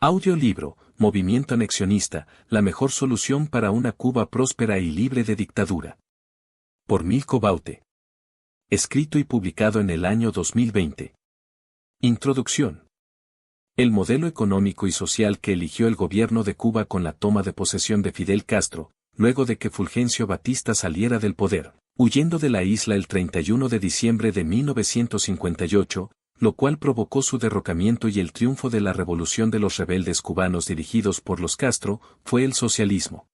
Audiolibro, Movimiento Anexionista, la mejor solución para una Cuba próspera y libre de dictadura. Por Milko Baute. Escrito y publicado en el año 2020. Introducción. El modelo económico y social que eligió el gobierno de Cuba con la toma de posesión de Fidel Castro, luego de que Fulgencio Batista saliera del poder, huyendo de la isla el 31 de diciembre de 1958, lo cual provocó su derrocamiento y el triunfo de la revolución de los rebeldes cubanos dirigidos por los Castro, fue el socialismo.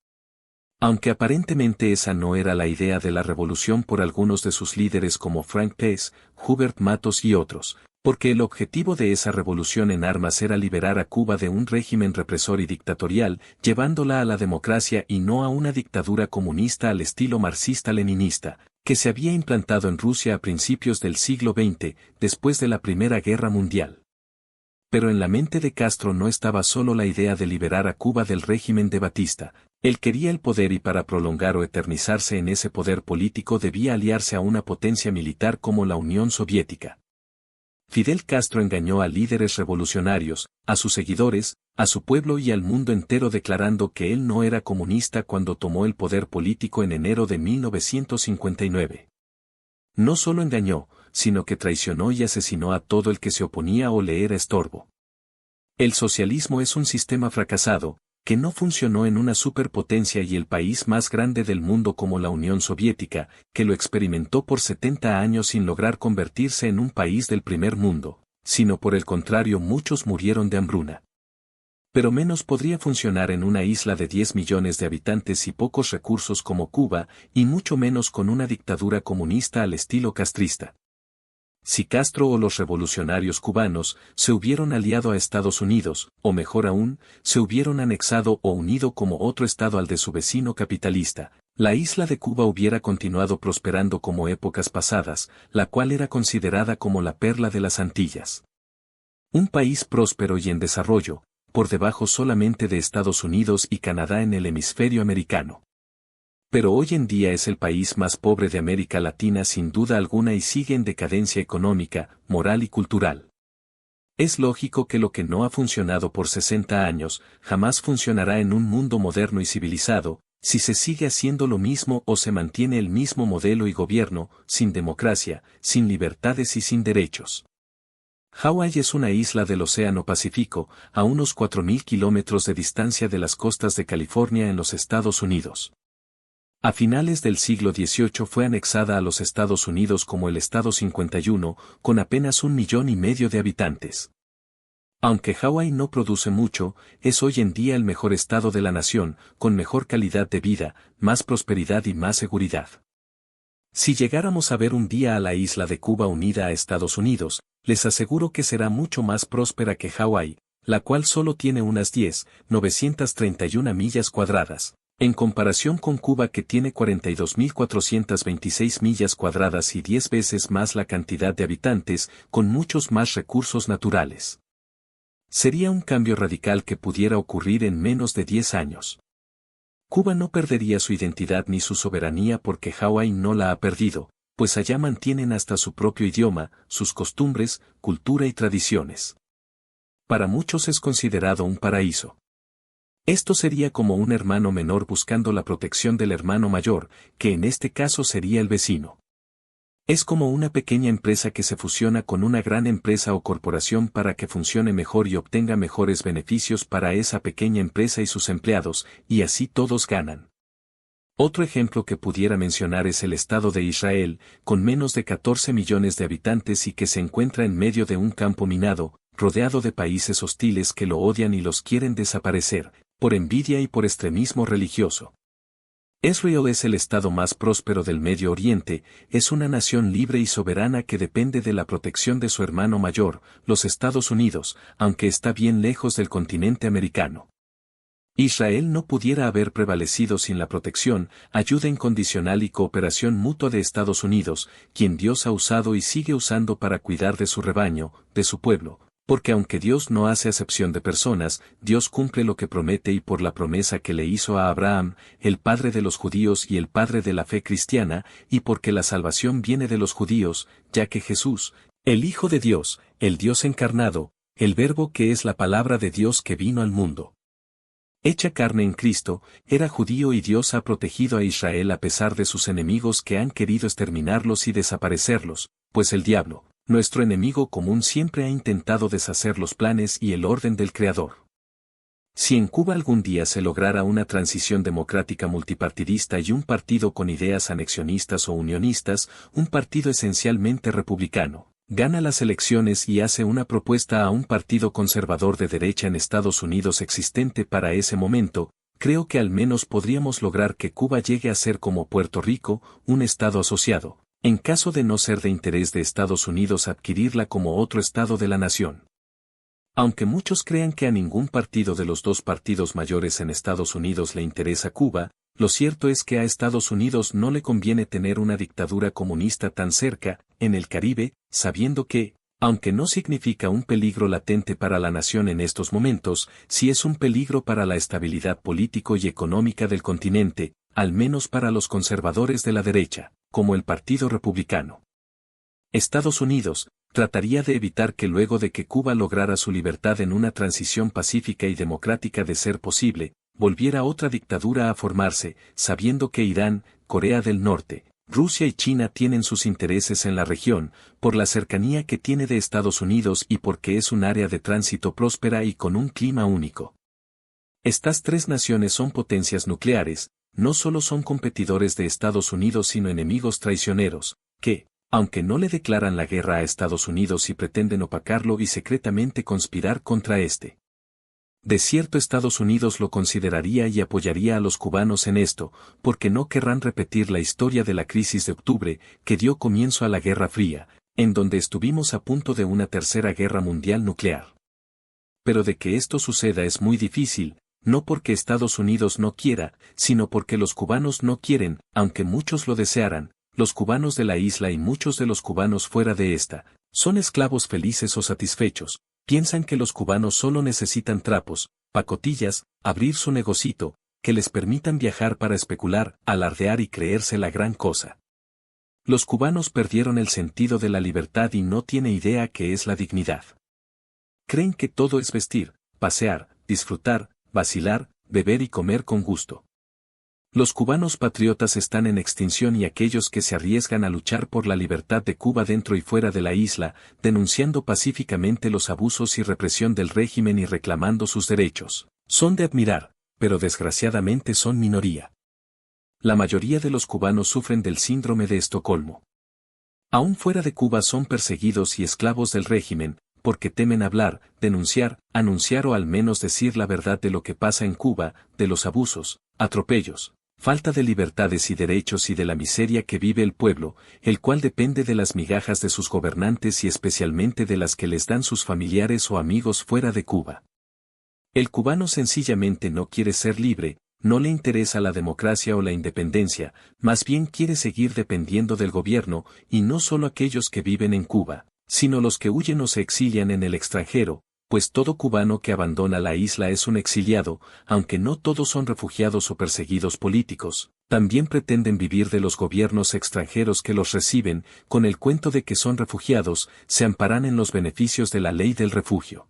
Aunque aparentemente esa no era la idea de la revolución por algunos de sus líderes como Frank Pez, Hubert Matos y otros, porque el objetivo de esa revolución en armas era liberar a Cuba de un régimen represor y dictatorial, llevándola a la democracia y no a una dictadura comunista al estilo marxista-leninista, que se había implantado en Rusia a principios del siglo XX, después de la Primera Guerra Mundial. Pero en la mente de Castro no estaba solo la idea de liberar a Cuba del régimen de Batista. Él quería el poder y para prolongar o eternizarse en ese poder político debía aliarse a una potencia militar como la Unión Soviética. Fidel Castro engañó a líderes revolucionarios, a sus seguidores, a su pueblo y al mundo entero declarando que él no era comunista cuando tomó el poder político en enero de 1959. No solo engañó, sino que traicionó y asesinó a todo el que se oponía o le era estorbo. El socialismo es un sistema fracasado, que no funcionó en una superpotencia y el país más grande del mundo como la Unión Soviética, que lo experimentó por 70 años sin lograr convertirse en un país del primer mundo, sino por el contrario muchos murieron de hambruna. Pero menos podría funcionar en una isla de 10 millones de habitantes y pocos recursos como Cuba, y mucho menos con una dictadura comunista al estilo castrista. Si Castro o los revolucionarios cubanos se hubieran aliado a Estados Unidos, o mejor aún, se hubieran anexado o unido como otro estado al de su vecino capitalista, la isla de Cuba hubiera continuado prosperando como épocas pasadas, la cual era considerada como la perla de las Antillas. Un país próspero y en desarrollo, por debajo solamente de Estados Unidos y Canadá en el hemisferio americano. Pero hoy en día es el país más pobre de América Latina sin duda alguna y sigue en decadencia económica, moral y cultural. Es lógico que lo que no ha funcionado por 60 años, jamás funcionará en un mundo moderno y civilizado, si se sigue haciendo lo mismo o se mantiene el mismo modelo y gobierno, sin democracia, sin libertades y sin derechos. Hawái es una isla del Océano Pacífico, a unos 4.000 kilómetros de distancia de las costas de California en los Estados Unidos. A finales del siglo XVIII fue anexada a los Estados Unidos como el Estado 51, con apenas 1,5 millones de habitantes. Aunque Hawái no produce mucho, es hoy en día el mejor estado de la nación, con mejor calidad de vida, más prosperidad y más seguridad. Si llegáramos a ver un día a la isla de Cuba unida a Estados Unidos, les aseguro que será mucho más próspera que Hawái, la cual solo tiene unas 10,931 millas cuadradas. En comparación con Cuba que tiene 42.426 millas cuadradas y 10 veces más la cantidad de habitantes, con muchos más recursos naturales. Sería un cambio radical que pudiera ocurrir en menos de 10 años. Cuba no perdería su identidad ni su soberanía porque Hawái no la ha perdido, pues allá mantienen hasta su propio idioma, sus costumbres, cultura y tradiciones. Para muchos es considerado un paraíso. Esto sería como un hermano menor buscando la protección del hermano mayor, que en este caso sería el vecino. Es como una pequeña empresa que se fusiona con una gran empresa o corporación para que funcione mejor y obtenga mejores beneficios para esa pequeña empresa y sus empleados, y así todos ganan. Otro ejemplo que pudiera mencionar es el Estado de Israel, con menos de 14 millones de habitantes y que se encuentra en medio de un campo minado, rodeado de países hostiles que lo odian y los quieren desaparecer, por envidia y por extremismo religioso. Israel es el estado más próspero del Medio Oriente, es una nación libre y soberana que depende de la protección de su hermano mayor, los Estados Unidos, aunque está bien lejos del continente americano. Israel no pudiera haber prevalecido sin la protección, ayuda incondicional y cooperación mutua de Estados Unidos, quien Dios ha usado y sigue usando para cuidar de su rebaño, de su pueblo. Porque aunque Dios no hace acepción de personas, Dios cumple lo que promete y por la promesa que le hizo a Abraham, el padre de los judíos y el padre de la fe cristiana, y porque la salvación viene de los judíos, ya que Jesús, el Hijo de Dios, el Dios encarnado, el Verbo que es la palabra de Dios que vino al mundo. Hecha carne en Cristo, era judío y Dios ha protegido a Israel a pesar de sus enemigos que han querido exterminarlos y desaparecerlos, pues el diablo, nuestro enemigo común, siempre ha intentado deshacer los planes y el orden del Creador. Si en Cuba algún día se lograra una transición democrática multipartidista y un partido con ideas anexionistas o unionistas, un partido esencialmente republicano, gana las elecciones y hace una propuesta a un partido conservador de derecha en Estados Unidos existente para ese momento, creo que al menos podríamos lograr que Cuba llegue a ser como Puerto Rico, un estado asociado, en caso de no ser de interés de Estados Unidos adquirirla como otro estado de la nación. Aunque muchos crean que a ningún partido de los dos partidos mayores en Estados Unidos le interesa Cuba, lo cierto es que a Estados Unidos no le conviene tener una dictadura comunista tan cerca, en el Caribe, sabiendo que, aunque no significa un peligro latente para la nación en estos momentos, sí es un peligro para la estabilidad político y económica del continente, al menos para los conservadores de la derecha, como el Partido Republicano. Estados Unidos trataría de evitar que luego de que Cuba lograra su libertad en una transición pacífica y democrática de ser posible, volviera otra dictadura a formarse, sabiendo que Irán, Corea del Norte, Rusia y China tienen sus intereses en la región, por la cercanía que tiene de Estados Unidos y porque es un área de tránsito próspera y con un clima único. Estas tres naciones son potencias nucleares, no solo son competidores de Estados Unidos sino enemigos traicioneros, que, aunque no le declaran la guerra a Estados Unidos y pretenden opacarlo y secretamente conspirar contra este. De cierto Estados Unidos lo consideraría y apoyaría a los cubanos en esto, porque no querrán repetir la historia de la crisis de octubre, que dio comienzo a la Guerra Fría, en donde estuvimos a punto de una tercera guerra mundial nuclear. Pero de que esto suceda es muy difícil, no porque Estados Unidos no quiera, sino porque los cubanos no quieren, aunque muchos lo desearan. Los cubanos de la isla y muchos de los cubanos fuera de esta, son esclavos felices o satisfechos, piensan que los cubanos solo necesitan trapos, pacotillas, abrir su negocito, que les permitan viajar para especular, alardear y creerse la gran cosa. Los cubanos perdieron el sentido de la libertad y no tienen idea qué es la dignidad. Creen que todo es vestir, pasear, disfrutar, vacilar, beber y comer con gusto. Los cubanos patriotas están en extinción y aquellos que se arriesgan a luchar por la libertad de Cuba dentro y fuera de la isla, denunciando pacíficamente los abusos y represión del régimen y reclamando sus derechos, son de admirar, pero desgraciadamente son minoría. La mayoría de los cubanos sufren del síndrome de Estocolmo. Aún fuera de Cuba son perseguidos y esclavos del régimen, porque temen hablar, denunciar, anunciar o al menos decir la verdad de lo que pasa en Cuba, de los abusos, atropellos, falta de libertades y derechos y de la miseria que vive el pueblo, el cual depende de las migajas de sus gobernantes y especialmente de las que les dan sus familiares o amigos fuera de Cuba. El cubano sencillamente no quiere ser libre, no le interesa la democracia o la independencia, más bien quiere seguir dependiendo del gobierno, y no solo aquellos que viven en Cuba, sino los que huyen o se exilian en el extranjero, pues todo cubano que abandona la isla es un exiliado, aunque no todos son refugiados o perseguidos políticos, también pretenden vivir de los gobiernos extranjeros que los reciben, con el cuento de que son refugiados, se amparan en los beneficios de la ley del refugio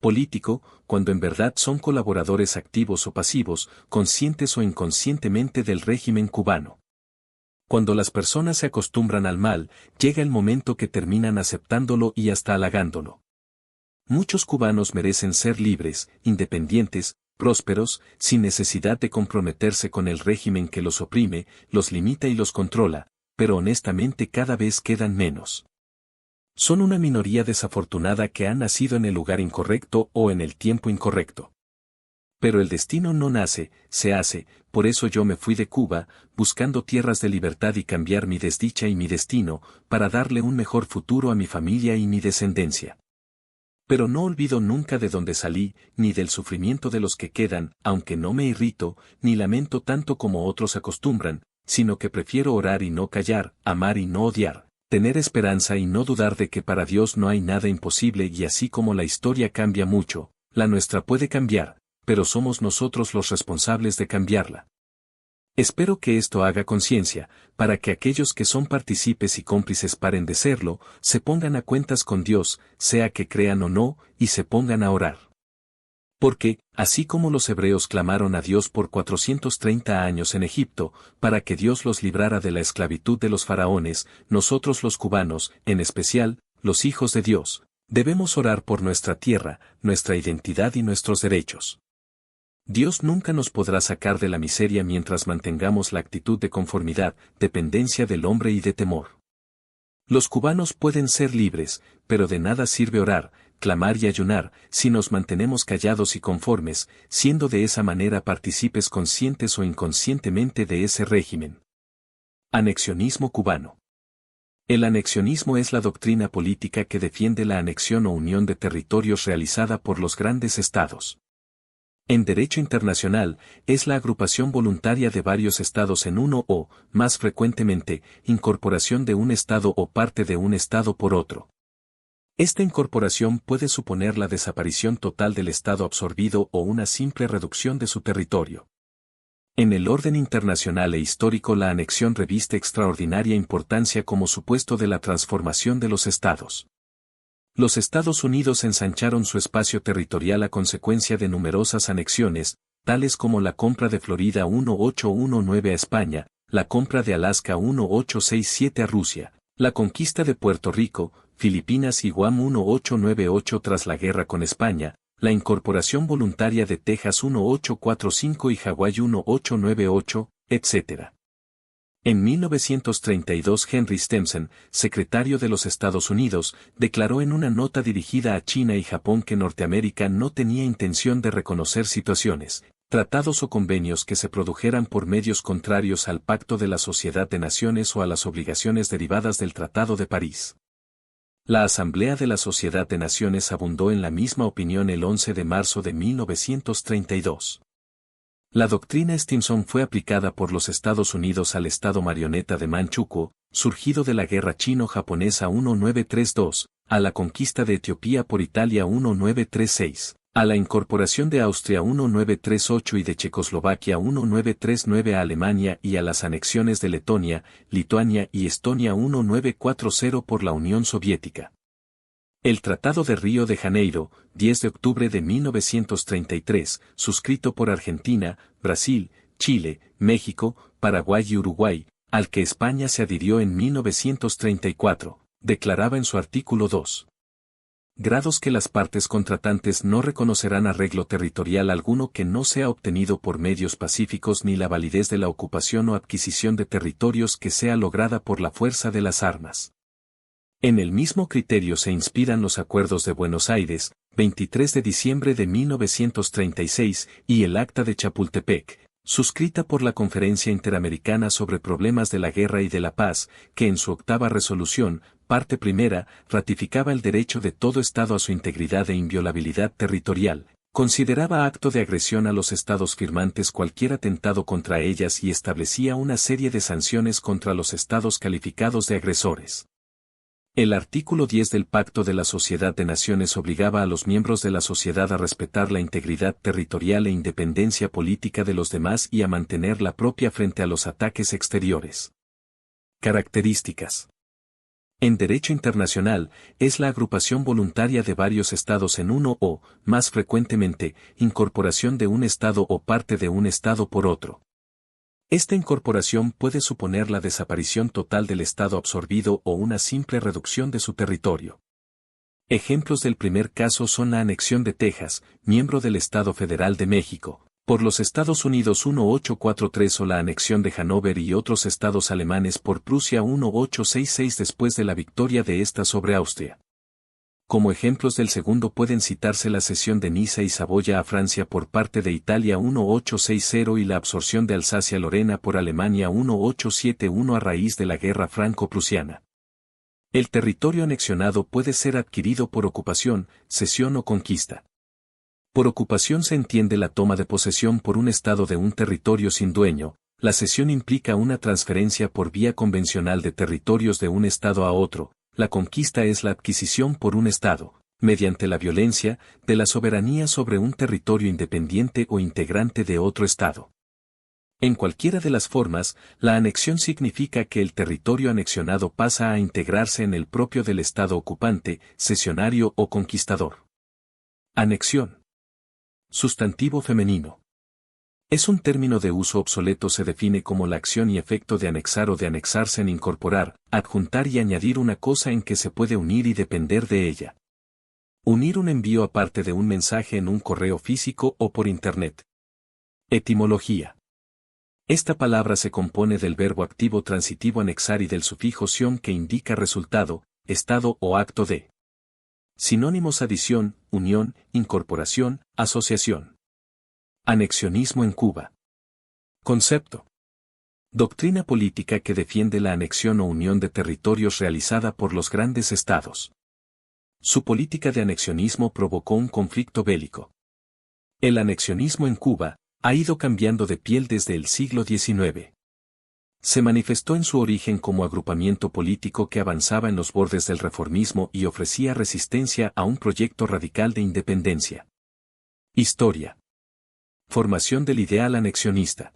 político, cuando en verdad son colaboradores activos o pasivos, conscientes o inconscientemente del régimen cubano. Cuando las personas se acostumbran al mal, llega el momento que terminan aceptándolo y hasta halagándolo. Muchos cubanos merecen ser libres, independientes, prósperos, sin necesidad de comprometerse con el régimen que los oprime, los limita y los controla, pero honestamente cada vez quedan menos. Son una minoría desafortunada que ha nacido en el lugar incorrecto o en el tiempo incorrecto. Pero el destino no nace, se hace, por eso yo me fui de Cuba, buscando tierras de libertad y cambiar mi desdicha y mi destino, para darle un mejor futuro a mi familia y mi descendencia. Pero no olvido nunca de dónde salí, ni del sufrimiento de los que quedan, aunque no me irrito, ni lamento tanto como otros acostumbran, sino que prefiero orar y no callar, amar y no odiar, tener esperanza y no dudar de que para Dios no hay nada imposible y así como la historia cambia mucho, la nuestra puede cambiar, pero somos nosotros los responsables de cambiarla. Espero que esto haga conciencia, para que aquellos que son partícipes y cómplices paren de serlo, se pongan a cuentas con Dios, sea que crean o no, y se pongan a orar. Porque, así como los hebreos clamaron a Dios por 430 años en Egipto, para que Dios los librara de la esclavitud de los faraones, nosotros los cubanos, en especial, los hijos de Dios, debemos orar por nuestra tierra, nuestra identidad y nuestros derechos. Dios nunca nos podrá sacar de la miseria mientras mantengamos la actitud de conformidad, dependencia del hombre y de temor. Los cubanos pueden ser libres, pero de nada sirve orar, clamar y ayunar, si nos mantenemos callados y conformes, siendo de esa manera partícipes conscientes o inconscientemente de ese régimen. Anexionismo cubano. El anexionismo es la doctrina política que defiende la anexión o unión de territorios realizada por los grandes estados. En derecho internacional, es la agrupación voluntaria de varios estados en uno o, más frecuentemente, incorporación de un estado o parte de un estado por otro. Esta incorporación puede suponer la desaparición total del estado absorbido o una simple reducción de su territorio. En el orden internacional e histórico la anexión reviste extraordinaria importancia como supuesto de la transformación de los estados. Los Estados Unidos ensancharon su espacio territorial a consecuencia de numerosas anexiones, tales como la compra de Florida 1819 a España, la compra de Alaska 1867 a Rusia, la conquista de Puerto Rico, Filipinas y Guam 1898 tras la guerra con España, la incorporación voluntaria de Texas 1845 y Hawái 1898, etc. En 1932 Henry Stimson, secretario de los Estados Unidos, declaró en una nota dirigida a China y Japón que Norteamérica no tenía intención de reconocer situaciones, tratados o convenios que se produjeran por medios contrarios al Pacto de la Sociedad de Naciones o a las obligaciones derivadas del Tratado de París. La Asamblea de la Sociedad de Naciones abundó en la misma opinión el 11 de marzo de 1932. La doctrina Stimson fue aplicada por los Estados Unidos al Estado marioneta de Manchukuo, surgido de la guerra chino-japonesa 1932, a la conquista de Etiopía por Italia 1936, a la incorporación de Austria 1938 y de Checoslovaquia 1939 a Alemania y a las anexiones de Letonia, Lituania y Estonia 1940 por la Unión Soviética. El Tratado de Río de Janeiro, 10 de octubre de 1933, suscrito por Argentina, Brasil, Chile, México, Paraguay y Uruguay, al que España se adhirió en 1934, declaraba en su artículo 2. Grados que las partes contratantes no reconocerán arreglo territorial alguno que no sea obtenido por medios pacíficos ni la validez de la ocupación o adquisición de territorios que sea lograda por la fuerza de las armas. En el mismo criterio se inspiran los Acuerdos de Buenos Aires, 23 de diciembre de 1936, y el Acta de Chapultepec, suscrita por la Conferencia Interamericana sobre Problemas de la Guerra y de la Paz, que en su octava resolución, parte primera, ratificaba el derecho de todo Estado a su integridad e inviolabilidad territorial, consideraba acto de agresión a los Estados firmantes cualquier atentado contra ellas y establecía una serie de sanciones contra los Estados calificados de agresores. El artículo 10 del Pacto de la Sociedad de Naciones obligaba a los miembros de la sociedad a respetar la integridad territorial e independencia política de los demás y a mantener la propia frente a los ataques exteriores. Características. En derecho internacional, es la agrupación voluntaria de varios estados en uno o, más frecuentemente, incorporación de un estado o parte de un estado por otro. Esta incorporación puede suponer la desaparición total del estado absorbido o una simple reducción de su territorio. Ejemplos del primer caso son la anexión de Texas, miembro del Estado Federal de México, por los Estados Unidos 1843 o la anexión de Hannover y otros estados alemanes por Prusia 1866 después de la victoria de esta sobre Austria. Como ejemplos del segundo pueden citarse la cesión de Niza y Saboya a Francia por parte de Italia 1860 y la absorción de Alsacia-Lorena por Alemania 1871 a raíz de la guerra franco-prusiana. El territorio anexionado puede ser adquirido por ocupación, cesión o conquista. Por ocupación se entiende la toma de posesión por un estado de un territorio sin dueño. La cesión implica una transferencia por vía convencional de territorios de un estado a otro. La conquista es la adquisición por un estado, mediante la violencia, de la soberanía sobre un territorio independiente o integrante de otro estado. En cualquiera de las formas, la anexión significa que el territorio anexionado pasa a integrarse en el propio del Estado ocupante, cesionario o conquistador. Anexión. Sustantivo femenino. Es un término de uso obsoleto. Se define como la acción y efecto de anexar o de anexarse en incorporar, adjuntar y añadir una cosa en que se puede unir y depender de ella. Unir un envío aparte de un mensaje en un correo físico o por Internet. Etimología. Esta palabra se compone del verbo activo transitivo anexar y del sufijo ción que indica resultado, estado o acto de. Sinónimos: adición, unión, incorporación, asociación. Anexionismo en Cuba. Concepto. Doctrina política que defiende la anexión o unión de territorios realizada por los grandes estados. Su política de anexionismo provocó un conflicto bélico. El anexionismo en Cuba ha ido cambiando de piel desde el siglo XIX. Se manifestó en su origen como agrupamiento político que avanzaba en los bordes del reformismo y ofrecía resistencia a un proyecto radical de independencia. Historia. Formación del ideal anexionista.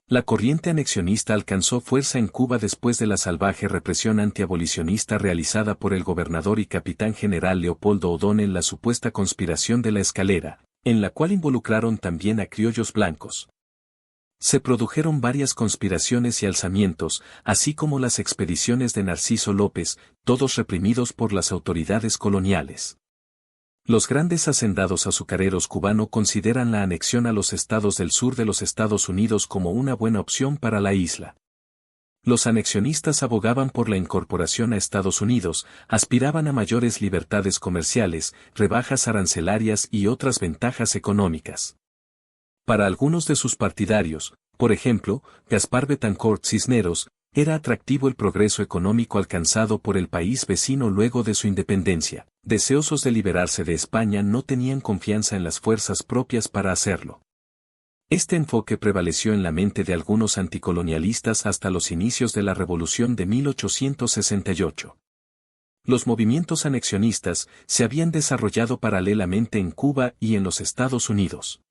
La corriente anexionista alcanzó fuerza en Cuba después de la salvaje represión antiabolicionista realizada por el gobernador y capitán general Leopoldo O'Donnell, la supuesta conspiración de la Escalera, en la cual involucraron también a criollos blancos. Se produjeron varias conspiraciones y alzamientos, así como las expediciones de Narciso López, todos reprimidos por las autoridades coloniales. Los grandes hacendados azucareros cubanos consideran la anexión a los estados del sur de los Estados Unidos como una buena opción para la isla. Los anexionistas abogaban por la incorporación a Estados Unidos, aspiraban a mayores libertades comerciales, rebajas arancelarias y otras ventajas económicas. Para algunos de sus partidarios, por ejemplo, Gaspar Betancourt Cisneros, era atractivo el progreso económico alcanzado por el país vecino luego de su independencia. Deseosos de liberarse de España, no tenían confianza en las fuerzas propias para hacerlo. Este enfoque prevaleció en la mente de algunos anticolonialistas hasta los inicios de la Revolución de 1868. Los movimientos anexionistas se habían desarrollado paralelamente en Cuba y en los Estados Unidos.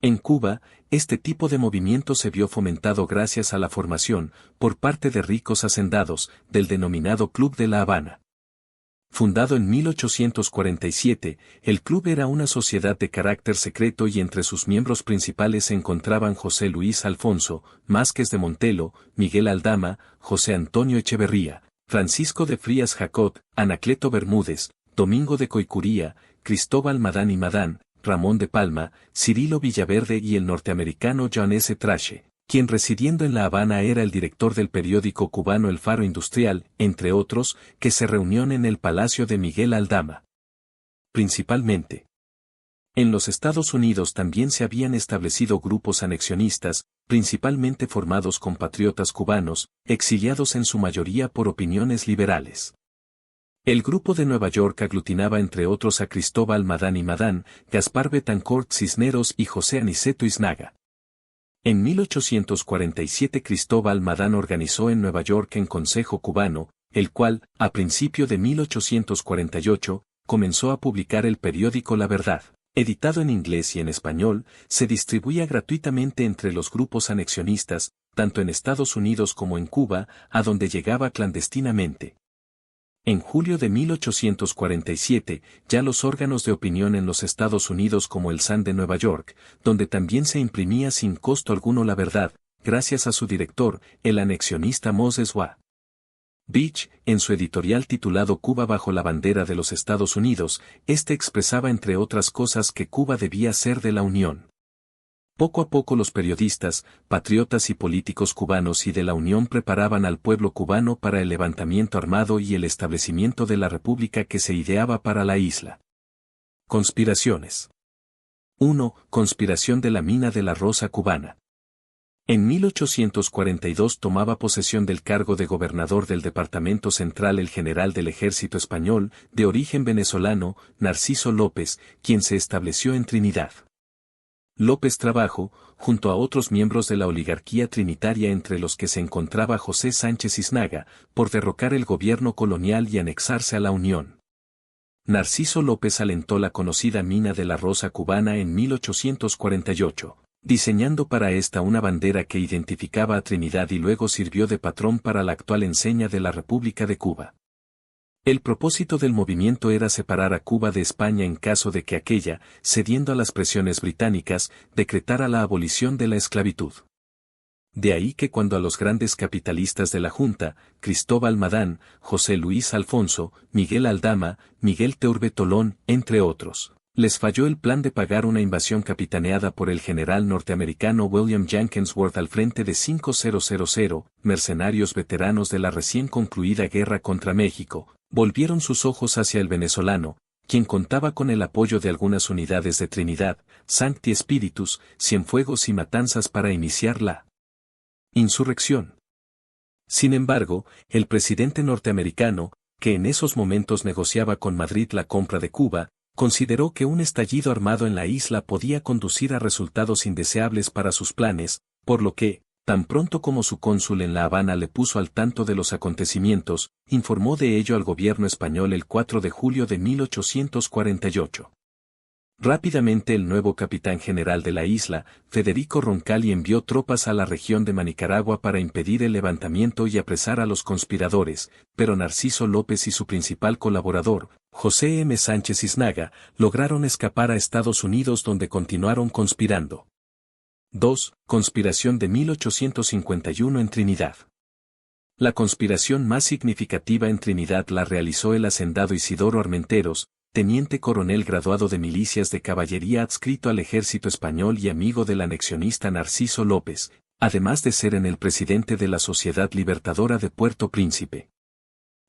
En Cuba, este tipo de movimiento se vio fomentado gracias a la formación, por parte de ricos hacendados, del denominado Club de La Habana. Fundado en 1847, el club era una sociedad de carácter secreto y entre sus miembros principales se encontraban José Luis Alfonso, Másquez de Montelo, Miguel Aldama, José Antonio Echeverría, Francisco de Frías Jacot, Anacleto Bermúdez, Domingo de Coicuría, Cristóbal Madán y Madán, Ramón de Palma, Cirilo Villaverde y el norteamericano John S. Trache, quien residiendo en La Habana era el director del periódico cubano El Faro Industrial, entre otros, que se reunieron en el Palacio de Miguel Aldama. Principalmente. En los Estados Unidos también se habían establecido grupos anexionistas, principalmente formados compatriotas cubanos, exiliados en su mayoría por opiniones liberales. El grupo de Nueva York aglutinaba entre otros a Cristóbal Madán y Madán, Gaspar Betancourt Cisneros y José Aniceto Iznaga. En 1847 Cristóbal Madán organizó en Nueva York un Consejo Cubano, el cual, a principio de 1848, comenzó a publicar el periódico La Verdad. Editado en inglés y en español, se distribuía gratuitamente entre los grupos anexionistas, tanto en Estados Unidos como en Cuba, a donde llegaba clandestinamente. En julio de 1847, ya los órganos de opinión en los Estados Unidos como el Sun de Nueva York, donde también se imprimía sin costo alguno La Verdad, gracias a su director, el anexionista Moses W. Beach, en su editorial titulado Cuba bajo la bandera de los Estados Unidos, expresaba entre otras cosas que Cuba debía ser de la Unión. Poco a poco los periodistas, patriotas y políticos cubanos y de la Unión preparaban al pueblo cubano para el levantamiento armado y el establecimiento de la república que se ideaba para la isla. Conspiraciones. 1. Conspiración de la mina de la Rosa cubana. En 1842 tomaba posesión del cargo de gobernador del Departamento Central el general del Ejército Español, de origen venezolano, Narciso López, quien se estableció en Trinidad. López trabajó, junto a otros miembros de la oligarquía trinitaria entre los que se encontraba José Sánchez Iznaga, por derrocar el gobierno colonial y anexarse a la Unión. Narciso López alentó la conocida mina de la Rosa cubana en 1848. diseñando para esta una bandera que identificaba a Trinidad y luego sirvió de patrón para la actual enseña de la República de Cuba. El propósito del movimiento era separar a Cuba de España en caso de que aquella, cediendo a las presiones británicas, decretara la abolición de la esclavitud. De ahí que cuando a los grandes capitalistas de la Junta, Cristóbal Madán, José Luis Alfonso, Miguel Aldama, Miguel Teurbe Tolón, entre otros, les falló el plan de pagar una invasión capitaneada por el general norteamericano William Jenkins Worth al frente de 5000 mercenarios veteranos de la recién concluida guerra contra México, volvieron sus ojos hacia el venezolano, quien contaba con el apoyo de algunas unidades de Trinidad, Sancti Spiritus, Cienfuegos y Matanzas para iniciar la insurrección. Sin embargo, el presidente norteamericano, que en esos momentos negociaba con Madrid la compra de Cuba, consideró que un estallido armado en la isla podía conducir a resultados indeseables para sus planes, por lo que, tan pronto como su cónsul en La Habana le puso al tanto de los acontecimientos, informó de ello al gobierno español el 4 de julio de 1848. Rápidamente el nuevo capitán general de la isla, Federico Roncalli, envió tropas a la región de Manicaragua para impedir el levantamiento y apresar a los conspiradores, pero Narciso López y su principal colaborador, José M. Sánchez Iznaga, lograron escapar a Estados Unidos donde continuaron conspirando. 2. Conspiración de 1851 en Trinidad. La conspiración más significativa en Trinidad la realizó el hacendado Isidoro Armenteros, teniente coronel graduado de milicias de caballería adscrito al ejército español y amigo del anexionista Narciso López, además de ser el presidente de la Sociedad Libertadora de Puerto Príncipe.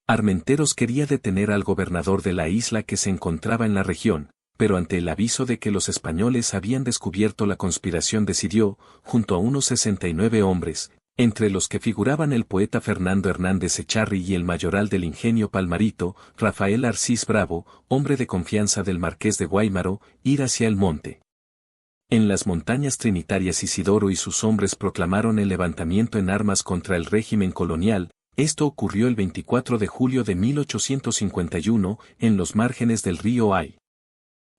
Armenteros quería detener al gobernador de la isla que se encontraba en la región, pero ante el aviso de que los españoles habían descubierto la conspiración decidió, junto a unos 69 hombres, entre los que figuraban el poeta Fernando Hernández Echarri y el mayoral del ingenio Palmarito, Rafael Arcís Bravo, hombre de confianza del marqués de Guaymaro, ir hacia el monte. En las montañas trinitarias Isidoro y sus hombres proclamaron el levantamiento en armas contra el régimen colonial. Esto ocurrió el 24 de julio de 1851, en los márgenes del río Ay.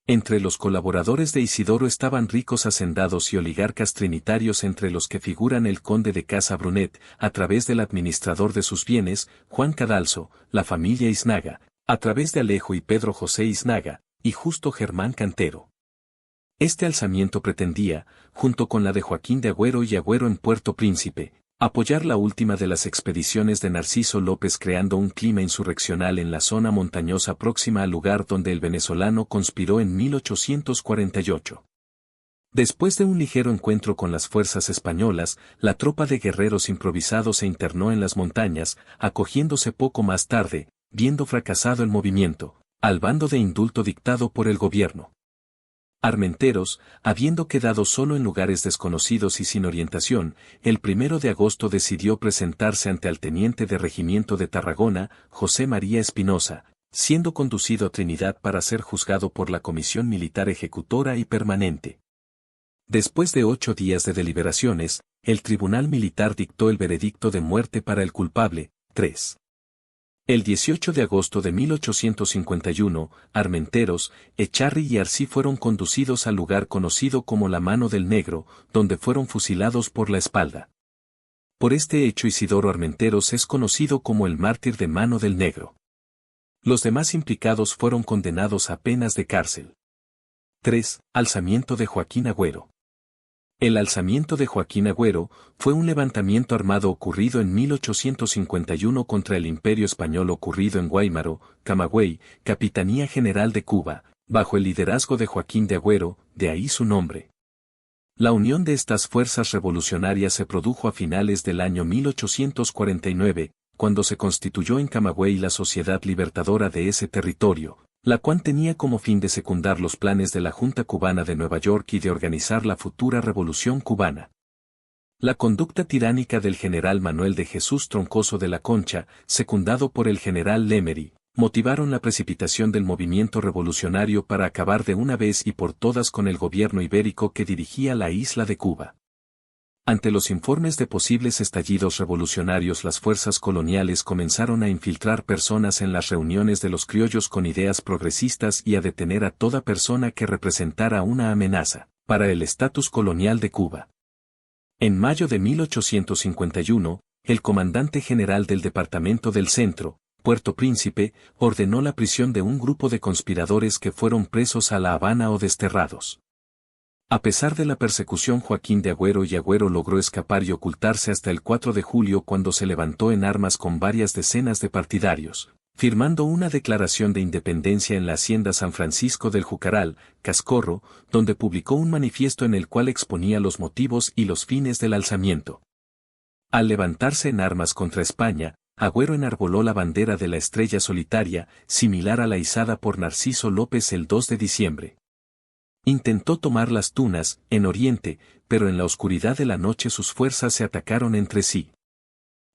Entre los colaboradores de Isidoro estaban ricos hacendados y oligarcas trinitarios, entre los que figuran el conde de Casa Brunet, a través del administrador de sus bienes, Juan Cadalso, la familia Iznaga, a través de Alejo y Pedro José Iznaga, y Justo Germán Cantero. Este alzamiento pretendía, junto con la de Joaquín de Agüero y Agüero en Puerto Príncipe, apoyar la última de las expediciones de Narciso López, creando un clima insurreccional en la zona montañosa próxima al lugar donde el venezolano conspiró en 1848. Después de un ligero encuentro con las fuerzas españolas, la tropa de guerreros improvisados se internó en las montañas, acogiéndose poco más tarde, viendo fracasado el movimiento, al bando de indulto dictado por el gobierno. Armenteros, habiendo quedado solo en lugares desconocidos y sin orientación, el 1 de agosto decidió presentarse ante el teniente de regimiento de Tarragona, José María Espinosa, siendo conducido a Trinidad para ser juzgado por la Comisión Militar Ejecutora y Permanente. Después de 8 días de deliberaciones, el Tribunal Militar dictó el veredicto de muerte para el culpable. 3. El 18 de agosto de 1851, Armenteros, Echarri y Arcí fueron conducidos al lugar conocido como la Mano del Negro, donde fueron fusilados por la espalda. Por este hecho Isidoro Armenteros es conocido como el mártir de Mano del Negro. Los demás implicados fueron condenados a penas de cárcel. 3. Alzamiento de Joaquín Agüero. El alzamiento de Joaquín Agüero fue un levantamiento armado ocurrido en 1851 contra el Imperio Español ocurrido en Guaymaro, Camagüey, Capitanía General de Cuba, bajo el liderazgo de Joaquín de Agüero, de ahí su nombre. La unión de estas fuerzas revolucionarias se produjo a finales del año 1849, cuando se constituyó en Camagüey la Sociedad Libertadora de ese territorio, la cual tenía como fin de secundar los planes de la Junta Cubana de Nueva York y de organizar la futura Revolución Cubana. La conducta tiránica del general Manuel de Jesús Troncoso de la Concha, secundado por el general Lemery, motivaron la precipitación del movimiento revolucionario para acabar de una vez y por todas con el gobierno ibérico que dirigía la isla de Cuba. Ante los informes de posibles estallidos revolucionarios, las fuerzas coloniales comenzaron a infiltrar personas en las reuniones de los criollos con ideas progresistas y a detener a toda persona que representara una amenaza para el estatus colonial de Cuba. En mayo de 1851, el comandante general del Departamento del Centro, Puerto Príncipe, ordenó la prisión de un grupo de conspiradores que fueron presos a La Habana o desterrados. A pesar de la persecución, Joaquín de Agüero y Agüero logró escapar y ocultarse hasta el 4 de julio, cuando se levantó en armas con varias decenas de partidarios, firmando una declaración de independencia en la hacienda San Francisco del Jucaral, Cascorro, donde publicó un manifiesto en el cual exponía los motivos y los fines del alzamiento. Al levantarse en armas contra España, Agüero enarboló la bandera de la estrella solitaria, similar a la izada por Narciso López el 2 de diciembre. Intentó tomar Las Tunas, en Oriente, pero en la oscuridad de la noche sus fuerzas se atacaron entre sí.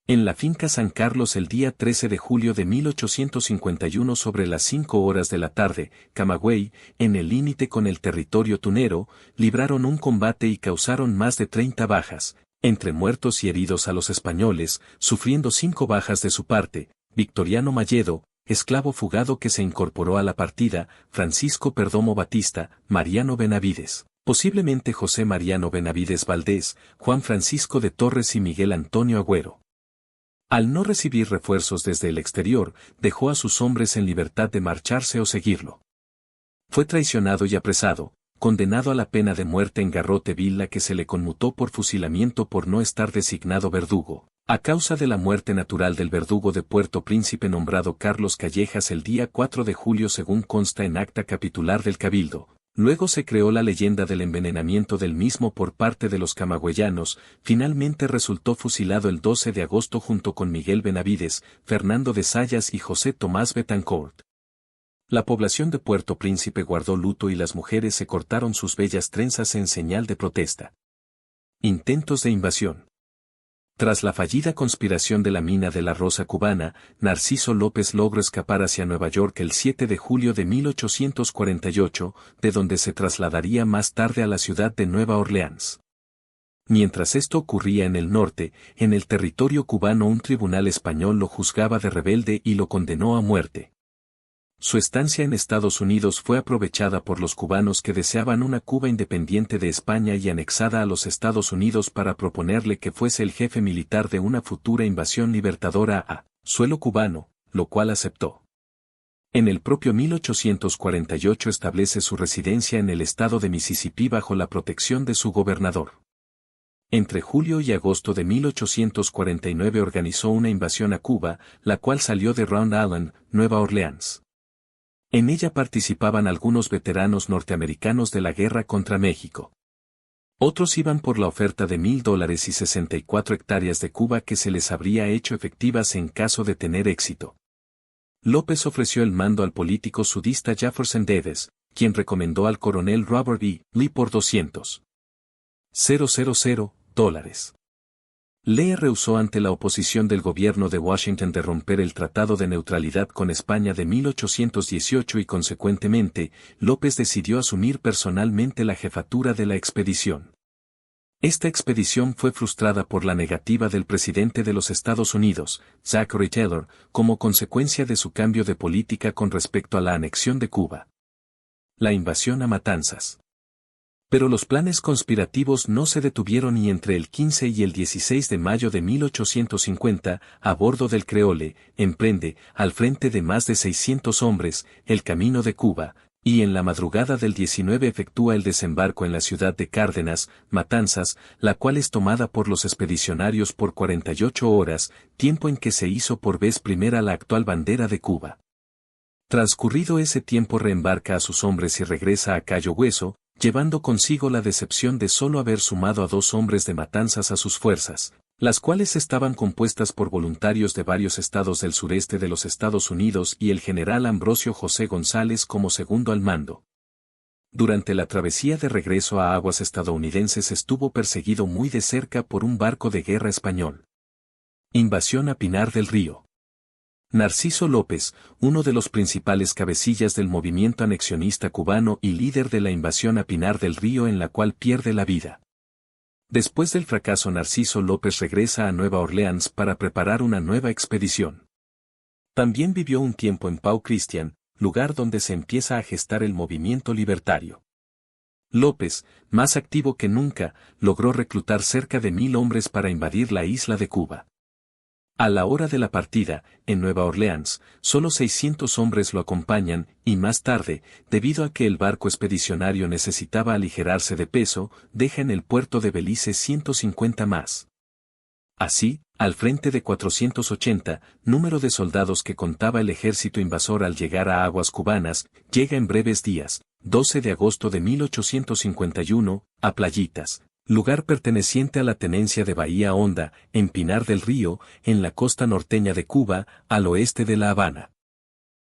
En la finca San Carlos el día 13 de julio de 1851 sobre las 5 horas de la tarde, Camagüey, en el límite con el territorio tunero, libraron un combate y causaron más de 30 bajas, entre muertos y heridos a los españoles, sufriendo 5 bajas de su parte, Victoriano Malledo, esclavo fugado que se incorporó a la partida, Francisco Perdomo Batista, Mariano Benavides, posiblemente José Mariano Benavides Valdés, Juan Francisco de Torres y Miguel Antonio Agüero. Al no recibir refuerzos desde el exterior, dejó a sus hombres en libertad de marcharse o seguirlo. Fue traicionado y apresado, condenado a la pena de muerte en Garrote Villa, que se le conmutó por fusilamiento por no estar designado verdugo, a causa de la muerte natural del verdugo de Puerto Príncipe nombrado Carlos Callejas el día 4 de julio según consta en acta capitular del Cabildo. Luego se creó la leyenda del envenenamiento del mismo por parte de los camagüeyanos. Finalmente resultó fusilado el 12 de agosto junto con Miguel Benavides, Fernando de Sayas y José Tomás Betancourt. La población de Puerto Príncipe guardó luto y las mujeres se cortaron sus bellas trenzas en señal de protesta. Intentos de invasión. Tras la fallida conspiración de la mina de la Rosa cubana, Narciso López logró escapar hacia Nueva York el 7 de julio de 1848, de donde se trasladaría más tarde a la ciudad de Nueva Orleans. Mientras esto ocurría en el norte, en el territorio cubano un tribunal español lo juzgaba de rebelde y lo condenó a muerte. Su estancia en Estados Unidos fue aprovechada por los cubanos que deseaban una Cuba independiente de España y anexada a los Estados Unidos para proponerle que fuese el jefe militar de una futura invasión libertadora a suelo cubano, lo cual aceptó. En el propio 1848 establece su residencia en el estado de Mississippi bajo la protección de su gobernador. Entre julio y agosto de 1849 organizó una invasión a Cuba, la cual salió de Round Island, Nueva Orleans. En ella participaban algunos veteranos norteamericanos de la guerra contra México. Otros iban por la oferta de $1,000 y 64 hectáreas de Cuba que se les habría hecho efectivas en caso de tener éxito. López ofreció el mando al político sudista Jefferson Davis, quien recomendó al coronel Robert E. Lee por $200,000. Lee rehusó ante la oposición del gobierno de Washington de romper el Tratado de Neutralidad con España de 1818 y consecuentemente, López decidió asumir personalmente la jefatura de la expedición. Esta expedición fue frustrada por la negativa del presidente de los Estados Unidos, Zachary Taylor, como consecuencia de su cambio de política con respecto a la anexión de Cuba. La invasión a Matanzas. Pero los planes conspirativos no se detuvieron y entre el 15 y el 16 de mayo de 1850, a bordo del Creole, emprende, al frente de más de 600 hombres, el camino de Cuba, y en la madrugada del 19 efectúa el desembarco en la ciudad de Cárdenas, Matanzas, la cual es tomada por los expedicionarios por 48 horas, tiempo en que se hizo por vez primera la actual bandera de Cuba. Transcurrido ese tiempo reembarca a sus hombres y regresa a Cayo Hueso, llevando consigo la decepción de solo haber sumado a 2 hombres de Matanzas a sus fuerzas, las cuales estaban compuestas por voluntarios de varios estados del sureste de los Estados Unidos y el general Ambrosio José González como segundo al mando. Durante la travesía de regreso a aguas estadounidenses estuvo perseguido muy de cerca por un barco de guerra español. Invasión a Pinar del Río. Narciso López, uno de los principales cabecillas del movimiento anexionista cubano y líder de la invasión a Pinar del Río en la cual pierde la vida. Después del fracaso, Narciso López regresa a Nueva Orleans para preparar una nueva expedición. También vivió un tiempo en Pau Christian, lugar donde se empieza a gestar el movimiento libertario. López, más activo que nunca, logró reclutar cerca de 1000 hombres para invadir la isla de Cuba. A la hora de la partida, en Nueva Orleans, solo 600 hombres lo acompañan, y más tarde, debido a que el barco expedicionario necesitaba aligerarse de peso, deja en el puerto de Belice 150 más. Así, al frente de 480, número de soldados que contaba el ejército invasor al llegar a aguas cubanas, llega en breves días, 12 de agosto de 1851, a Playitas, lugar perteneciente a la tenencia de Bahía Honda, en Pinar del Río, en la costa norteña de Cuba, al oeste de La Habana.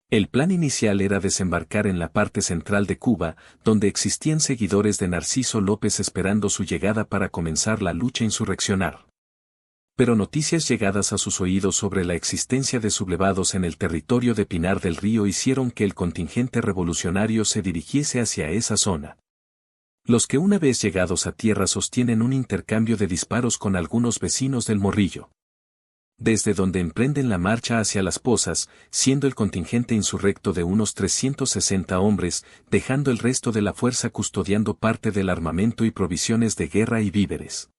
El plan inicial era desembarcar en la parte central de Cuba, donde existían seguidores de Narciso López esperando su llegada para comenzar la lucha insurreccional. Pero noticias llegadas a sus oídos sobre la existencia de sublevados en el territorio de Pinar del Río hicieron que el contingente revolucionario se dirigiese hacia esa zona. Los que una vez llegados a tierra sostienen un intercambio de disparos con algunos vecinos del Morrillo. Desde donde emprenden la marcha hacia las pozas, siendo el contingente insurrecto de unos 360 hombres, dejando el resto de la fuerza custodiando parte del armamento y provisiones de guerra y víveres.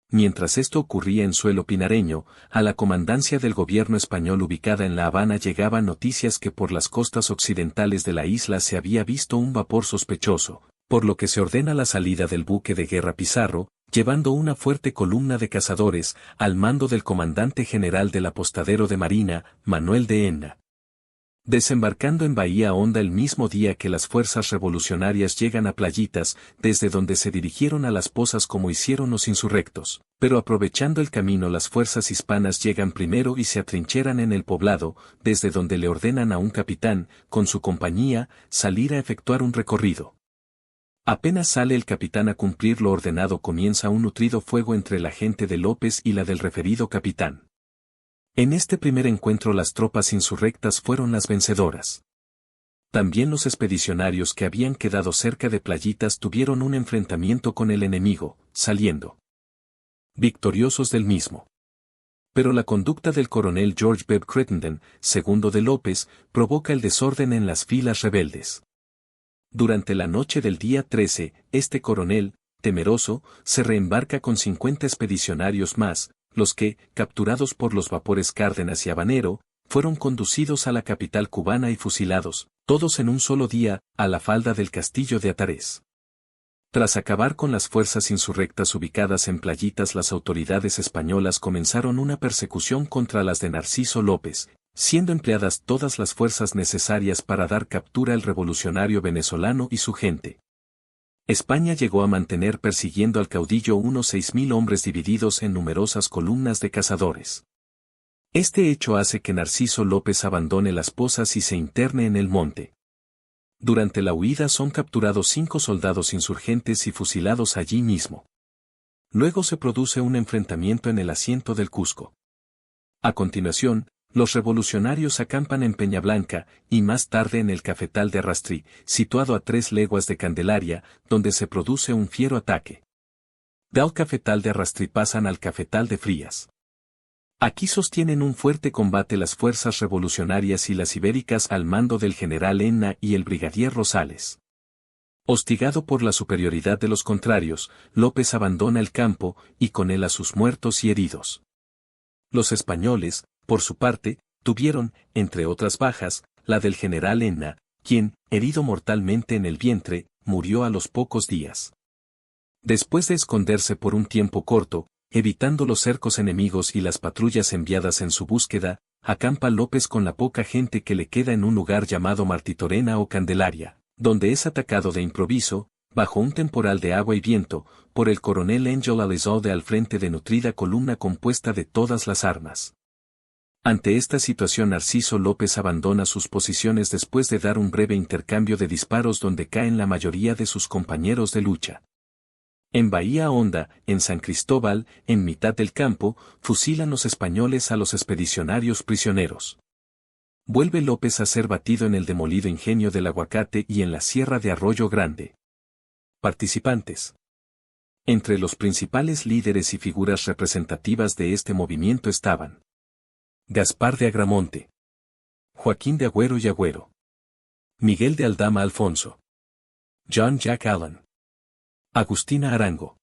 Mientras esto ocurría en suelo pinareño, a la comandancia del gobierno español ubicada en La Habana llegaban noticias que por las costas occidentales de la isla se había visto un vapor sospechoso, por lo que se ordena la salida del buque de guerra Pizarro, llevando una fuerte columna de cazadores, al mando del comandante general del apostadero de Marina, Manuel de Enna. Desembarcando en Bahía Honda el mismo día que las fuerzas revolucionarias llegan a Playitas, desde donde se dirigieron a las pozas como hicieron los insurrectos, pero aprovechando el camino las fuerzas hispanas llegan primero y se atrincheran en el poblado, desde donde le ordenan a un capitán, con su compañía, salir a efectuar un recorrido. Apenas sale el capitán a cumplir lo ordenado comienza un nutrido fuego entre la gente de López y la del referido capitán. En este primer encuentro las tropas insurrectas fueron las vencedoras. También los expedicionarios que habían quedado cerca de Playitas tuvieron un enfrentamiento con el enemigo, saliendo victoriosos del mismo. Pero la conducta del coronel George Bev Crittenden, segundo de López, provoca el desorden en las filas rebeldes. Durante la noche del día 13, este coronel, temeroso, se reembarca con 50 expedicionarios más, los que, capturados por los vapores Cárdenas y Habanero, fueron conducidos a la capital cubana y fusilados, todos en un solo día, a la falda del castillo de Atarés. Tras acabar con las fuerzas insurrectas ubicadas en Playitas, las autoridades españolas comenzaron una persecución contra las de Narciso López, siendo empleadas todas las fuerzas necesarias para dar captura al revolucionario venezolano y su gente. España llegó a mantener persiguiendo al caudillo unos 6000 hombres divididos en numerosas columnas de cazadores. Este hecho hace que Narciso López abandone las pozas y se interne en el monte. Durante la huida son capturados 5 soldados insurgentes y fusilados allí mismo. Luego se produce un enfrentamiento en el asiento del Cusco. A continuación, los revolucionarios acampan en Peñablanca, y más tarde en el cafetal de Arrastrí, situado a 3 leguas de Candelaria, donde se produce un fiero ataque. Del cafetal de Arrastrí pasan al cafetal de Frías. Aquí sostienen un fuerte combate las fuerzas revolucionarias y las ibéricas al mando del general Enna y el brigadier Rosales. Hostigado por la superioridad de los contrarios, López abandona el campo, y con él a sus muertos y heridos. Los españoles, por su parte, tuvieron, entre otras bajas, la del general Enna, quien, herido mortalmente en el vientre, murió a los pocos días. Después de esconderse por un tiempo corto, evitando los cercos enemigos y las patrullas enviadas en su búsqueda, acampa López con la poca gente que le queda en un lugar llamado Martitorena o Candelaria, donde es atacado de improviso, bajo un temporal de agua y viento, por el coronel Angel Alizalde al frente de nutrida columna compuesta de todas las armas. Ante esta situación Narciso López abandona sus posiciones después de dar un breve intercambio de disparos donde caen la mayoría de sus compañeros de lucha. En Bahía Honda, en San Cristóbal, en mitad del campo, fusilan los españoles a los expedicionarios prisioneros. Vuelve López a ser batido en el demolido ingenio del Aguacate y en la sierra de Arroyo Grande. Participantes. Entre los principales líderes y figuras representativas de este movimiento estaban Gaspar de Agramonte, Joaquín de Agüero y Agüero, Miguel de Aldama Alfonso, John Jack Allen, Agustina Arango.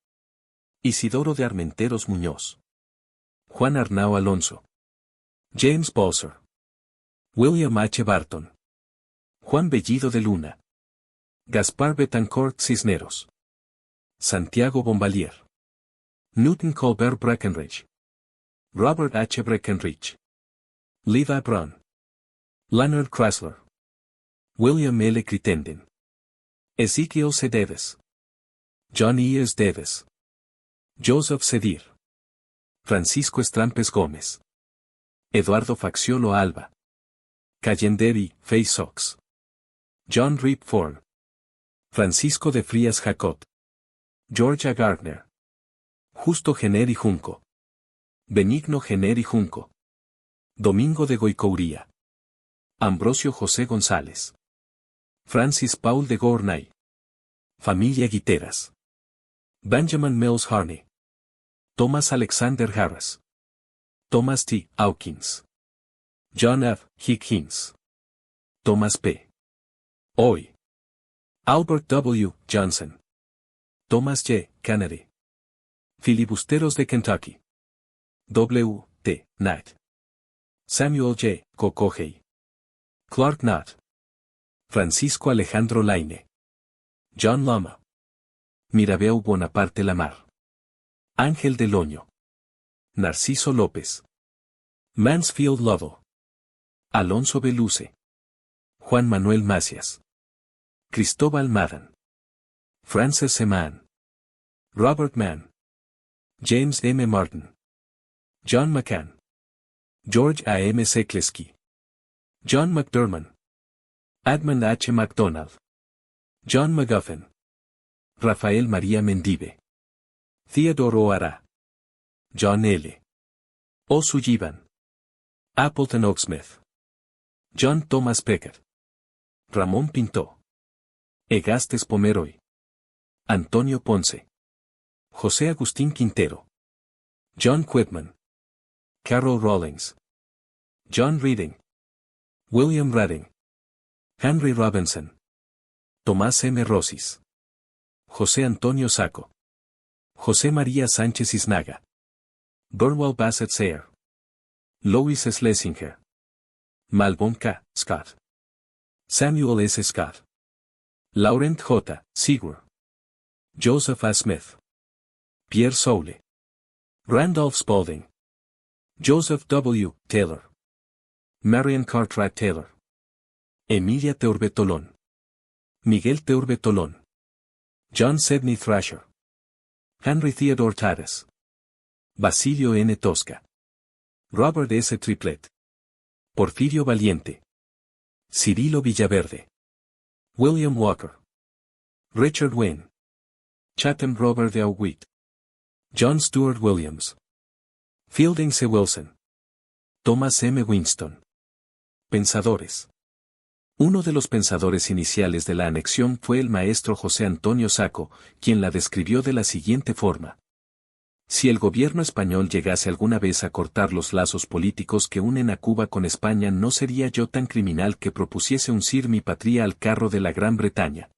Isidoro de Armenteros Muñoz. Juan Arnao Alonso. James Balser. William H. Barton. Juan Bellido de Luna. Gaspar Betancourt Cisneros. Santiago Bombalier. Newton Colbert Breckenridge. Robert H. Breckenridge. Levi Braun. Leonard Chrysler. William L. Crittenden. Ezekiel C. Davis. John E. S. Davis. Joseph Sedir. Francisco Estrampes Gómez. Eduardo Facciolo Alba. Cayenderi, Fay Sox. John Rip Forn. Francisco de Frías Jacot. Georgia Gardner. Justo Jenner y Junco. Benigno Jenner y Junco. Domingo de Goycouría. Ambrosio José González. Francis Paul de Gournay. Familia Guiteras. Benjamin Mills Harney. Thomas Alexander Harris. Thomas T. Hawkins. John F. Higgins. Thomas P. Hoy. Albert W. Johnson. Thomas J. Kennedy. Filibusteros de Kentucky. W. T. Knight. Samuel J. Kokogey. Clark Knott. Francisco Alejandro Laine. John Lama. Mirabeau Bonaparte Lamar. Ángel del Oño. Narciso López. Mansfield Lovell. Alonso Beluce. Juan Manuel Macias. Cristóbal Madden. Frances Seman. Robert Mann. James M. Martin. John McCann. George A. M. Sekleski. John McDermott. Edmund H. MacDonald. John McGuffin. Rafael María Mendive. Theodore O'Hara. John L. O. Sullivan. Appleton Oaksmith. John Thomas Pecker. Ramón Pinto. Egastes Pomeroy. Antonio Ponce. José Agustín Quintero. John Quitman. Carol Rawlings. John Reading. William Redding. Henry Robinson. Tomás M. Rosis. José Antonio Saco. José María Sánchez Isnaga. Burwell Bassett Sayre. Louis Schlesinger. Malbon K. Scott. Samuel S. Scott. Laurent J. Seagur. Joseph A. Smith. Pierre Soule. Randolph Spaulding. Joseph W. Taylor. Marion Cartwright Taylor. Emilia Teurbe Tolón. Miguel Teurbe Tolón. John Sidney Thrasher. Henry Theodore Taras. Basilio N. Tosca. Robert S. Triplet. Porfirio Valiente. Cirilo Villaverde. William Walker. Richard Wayne. Chatham Robert de Auguit. John Stuart Williams. Fielding C. Wilson. Thomas M. Winston. Pensadores. Uno de los pensadores iniciales de la anexión fue el maestro José Antonio Saco, quien la describió de la siguiente forma. Si el gobierno español llegase alguna vez a cortar los lazos políticos que unen a Cuba con España, no sería yo tan criminal que propusiese uncir mi patria al carro de la Gran Bretaña.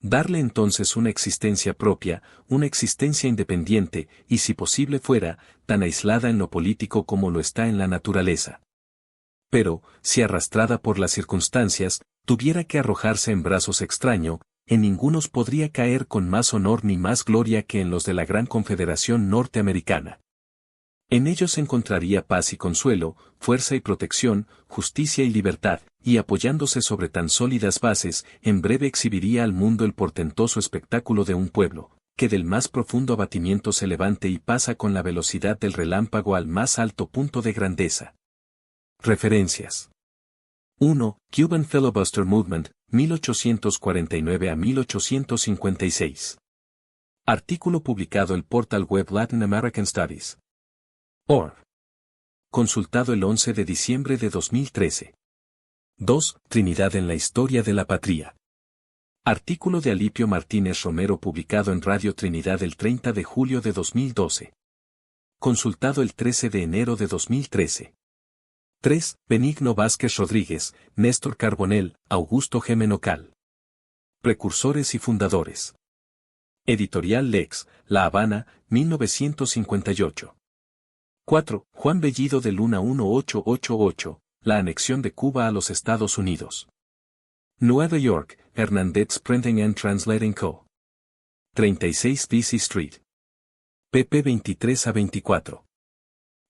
Darle entonces una existencia propia, una existencia independiente, y si posible fuera, tan aislada en lo político como lo está en la naturaleza. Pero, si arrastrada por las circunstancias, tuviera que arrojarse en brazos extraño, en ningunos podría caer con más honor ni más gloria que en los de la Gran Confederación Norteamericana. En ellos encontraría paz y consuelo, fuerza y protección, justicia y libertad, y apoyándose sobre tan sólidas bases, en breve exhibiría al mundo el portentoso espectáculo de un pueblo, que del más profundo abatimiento se levante y pasa con la velocidad del relámpago al más alto punto de grandeza. Referencias. 1. Cuban Filibuster Movement, 1849 a 1856. Artículo publicado el portal web Latin American Studies. Org. Consultado el 11 de diciembre de 2013. 2. Trinidad en la historia de la patria. Artículo de Alipio Martínez Romero publicado en Radio Trinidad el 30 de julio de 2012. Consultado el 13 de enero de 2013. 3. Benigno Vázquez Rodríguez, Néstor Carbonell, Augusto G. Menocal. Precursores y fundadores. Editorial Lex, La Habana, 1958. 4. Juan Bellido de Luna 1888, La anexión de Cuba a los Estados Unidos. Nueva York, Hernández Printing and Translating Co. 36 DC Street. pp 23 a 24.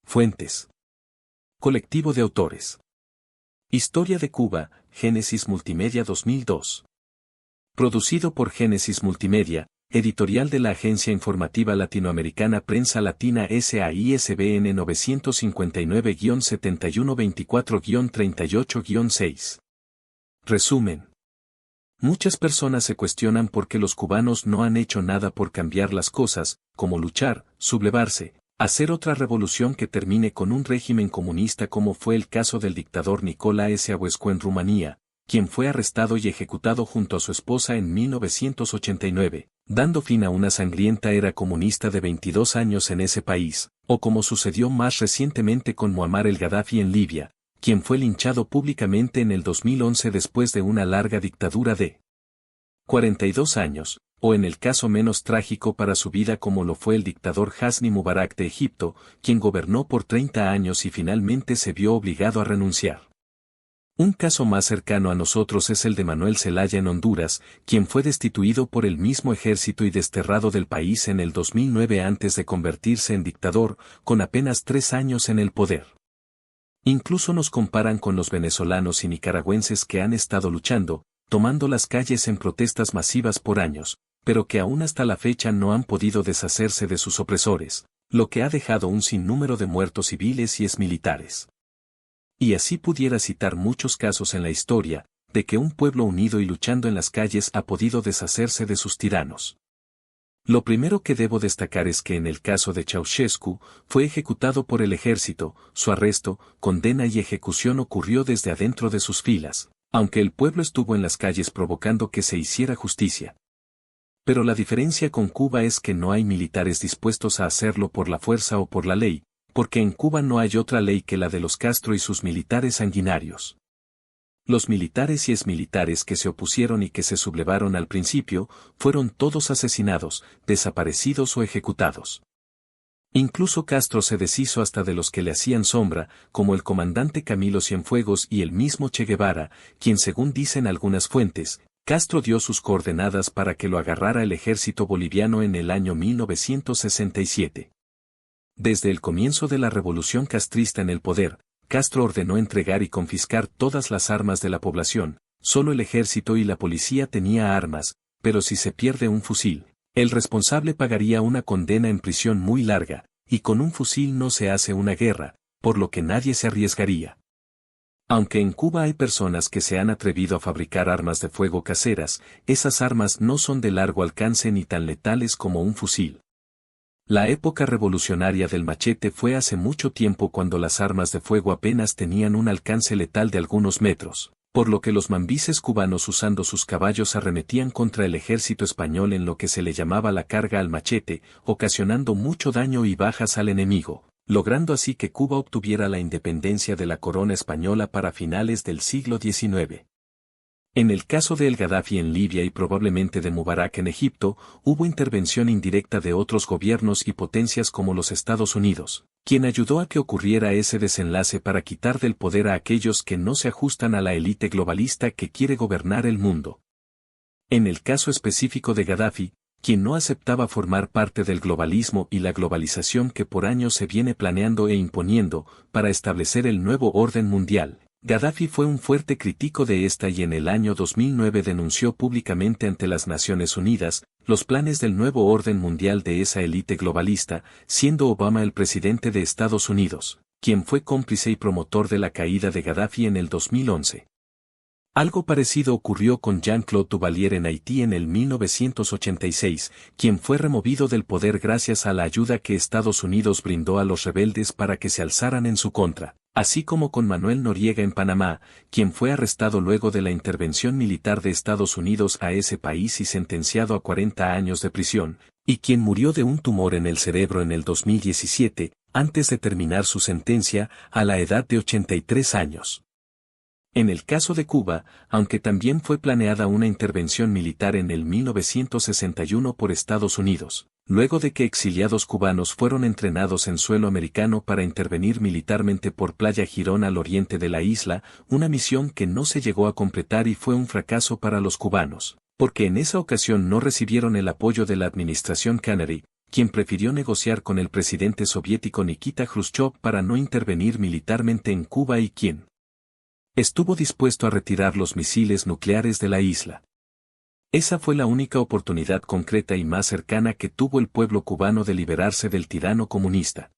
Fuentes. Colectivo de autores. Historia de Cuba, Génesis Multimedia 2002. Producido por Génesis Multimedia, editorial de la Agencia Informativa Latinoamericana Prensa Latina SAISBN 959-7124-38-6. Resumen. Muchas personas se cuestionan por qué los cubanos no han hecho nada por cambiar las cosas, como luchar, sublevarse, hacer otra revolución que termine con un régimen comunista como fue el caso del dictador Nicolae Ceausescu en Rumanía, quien fue arrestado y ejecutado junto a su esposa en 1989, dando fin a una sangrienta era comunista de 22 años en ese país, o como sucedió más recientemente con Muammar el-Gaddafi en Libia, quien fue linchado públicamente en el 2011 después de una larga dictadura de 42 años, o en el caso menos trágico para su vida como lo fue el dictador Hosni Mubarak de Egipto, quien gobernó por 30 años y finalmente se vio obligado a renunciar. Un caso más cercano a nosotros es el de Manuel Zelaya en Honduras, quien fue destituido por el mismo ejército y desterrado del país en el 2009 antes de convertirse en dictador, con apenas 3 años en el poder. Incluso nos comparan con los venezolanos y nicaragüenses que han estado luchando, tomando las calles en protestas masivas por años, pero que aún hasta la fecha no han podido deshacerse de sus opresores, lo que ha dejado un sinnúmero de muertos civiles y exmilitares. Y así pudiera citar muchos casos en la historia, de que un pueblo unido y luchando en las calles ha podido deshacerse de sus tiranos. Lo primero que debo destacar es que en el caso de Ceausescu, fue ejecutado por el ejército, su arresto, condena y ejecución ocurrió desde adentro de sus filas, aunque el pueblo estuvo en las calles provocando que se hiciera justicia. Pero la diferencia con Cuba es que no hay militares dispuestos a hacerlo por la fuerza o por la ley, porque en Cuba no hay otra ley que la de los Castro y sus militares sanguinarios. Los militares y exmilitares que se opusieron y que se sublevaron al principio, fueron todos asesinados, desaparecidos o ejecutados. Incluso Castro se deshizo hasta de los que le hacían sombra, como el comandante Camilo Cienfuegos y el mismo Che Guevara, quien según dicen algunas fuentes, Castro dio sus coordenadas para que lo agarrara el ejército boliviano en el año 1967. Desde el comienzo de la revolución castrista en el poder, Castro ordenó entregar y confiscar todas las armas de la población, solo el ejército y la policía tenía armas, pero si se pierde un fusil, el responsable pagaría una condena en prisión muy larga, y con un fusil no se hace una guerra, por lo que nadie se arriesgaría. Aunque en Cuba hay personas que se han atrevido a fabricar armas de fuego caseras, esas armas no son de largo alcance ni tan letales como un fusil. La época revolucionaria del machete fue hace mucho tiempo cuando las armas de fuego apenas tenían un alcance letal de algunos metros, por lo que los mambises cubanos usando sus caballos arremetían contra el ejército español en lo que se le llamaba la carga al machete, ocasionando mucho daño y bajas al enemigo, logrando así que Cuba obtuviera la independencia de la corona española para finales del siglo XIX. En el caso de el-Gaddafi en Libia y probablemente de Mubarak en Egipto, hubo intervención indirecta de otros gobiernos y potencias como los Estados Unidos, quien ayudó a que ocurriera ese desenlace para quitar del poder a aquellos que no se ajustan a la élite globalista que quiere gobernar el mundo. En el caso específico de Gaddafi, quien no aceptaba formar parte del globalismo y la globalización que por años se viene planeando e imponiendo para establecer el nuevo orden mundial. Gaddafi fue un fuerte crítico de esta y en el año 2009 denunció públicamente ante las Naciones Unidas los planes del nuevo orden mundial de esa élite globalista, siendo Obama el presidente de Estados Unidos, quien fue cómplice y promotor de la caída de Gaddafi en el 2011. Algo parecido ocurrió con Jean-Claude Duvalier en Haití en el 1986, quien fue removido del poder gracias a la ayuda que Estados Unidos brindó a los rebeldes para que se alzaran en su contra, así como con Manuel Noriega en Panamá, quien fue arrestado luego de la intervención militar de Estados Unidos a ese país y sentenciado a 40 años de prisión, y quien murió de un tumor en el cerebro en el 2017, antes de terminar su sentencia, a la edad de 83 años. En el caso de Cuba, aunque también fue planeada una intervención militar en el 1961 por Estados Unidos, luego de que exiliados cubanos fueron entrenados en suelo americano para intervenir militarmente por Playa Girón al oriente de la isla, una misión que no se llegó a completar y fue un fracaso para los cubanos, porque en esa ocasión no recibieron el apoyo de la administración Kennedy, quien prefirió negociar con el presidente soviético Nikita Khrushchev para no intervenir militarmente en Cuba y quien estuvo dispuesto a retirar los misiles nucleares de la isla. Esa fue la única oportunidad concreta y más cercana que tuvo el pueblo cubano de liberarse del tirano comunista.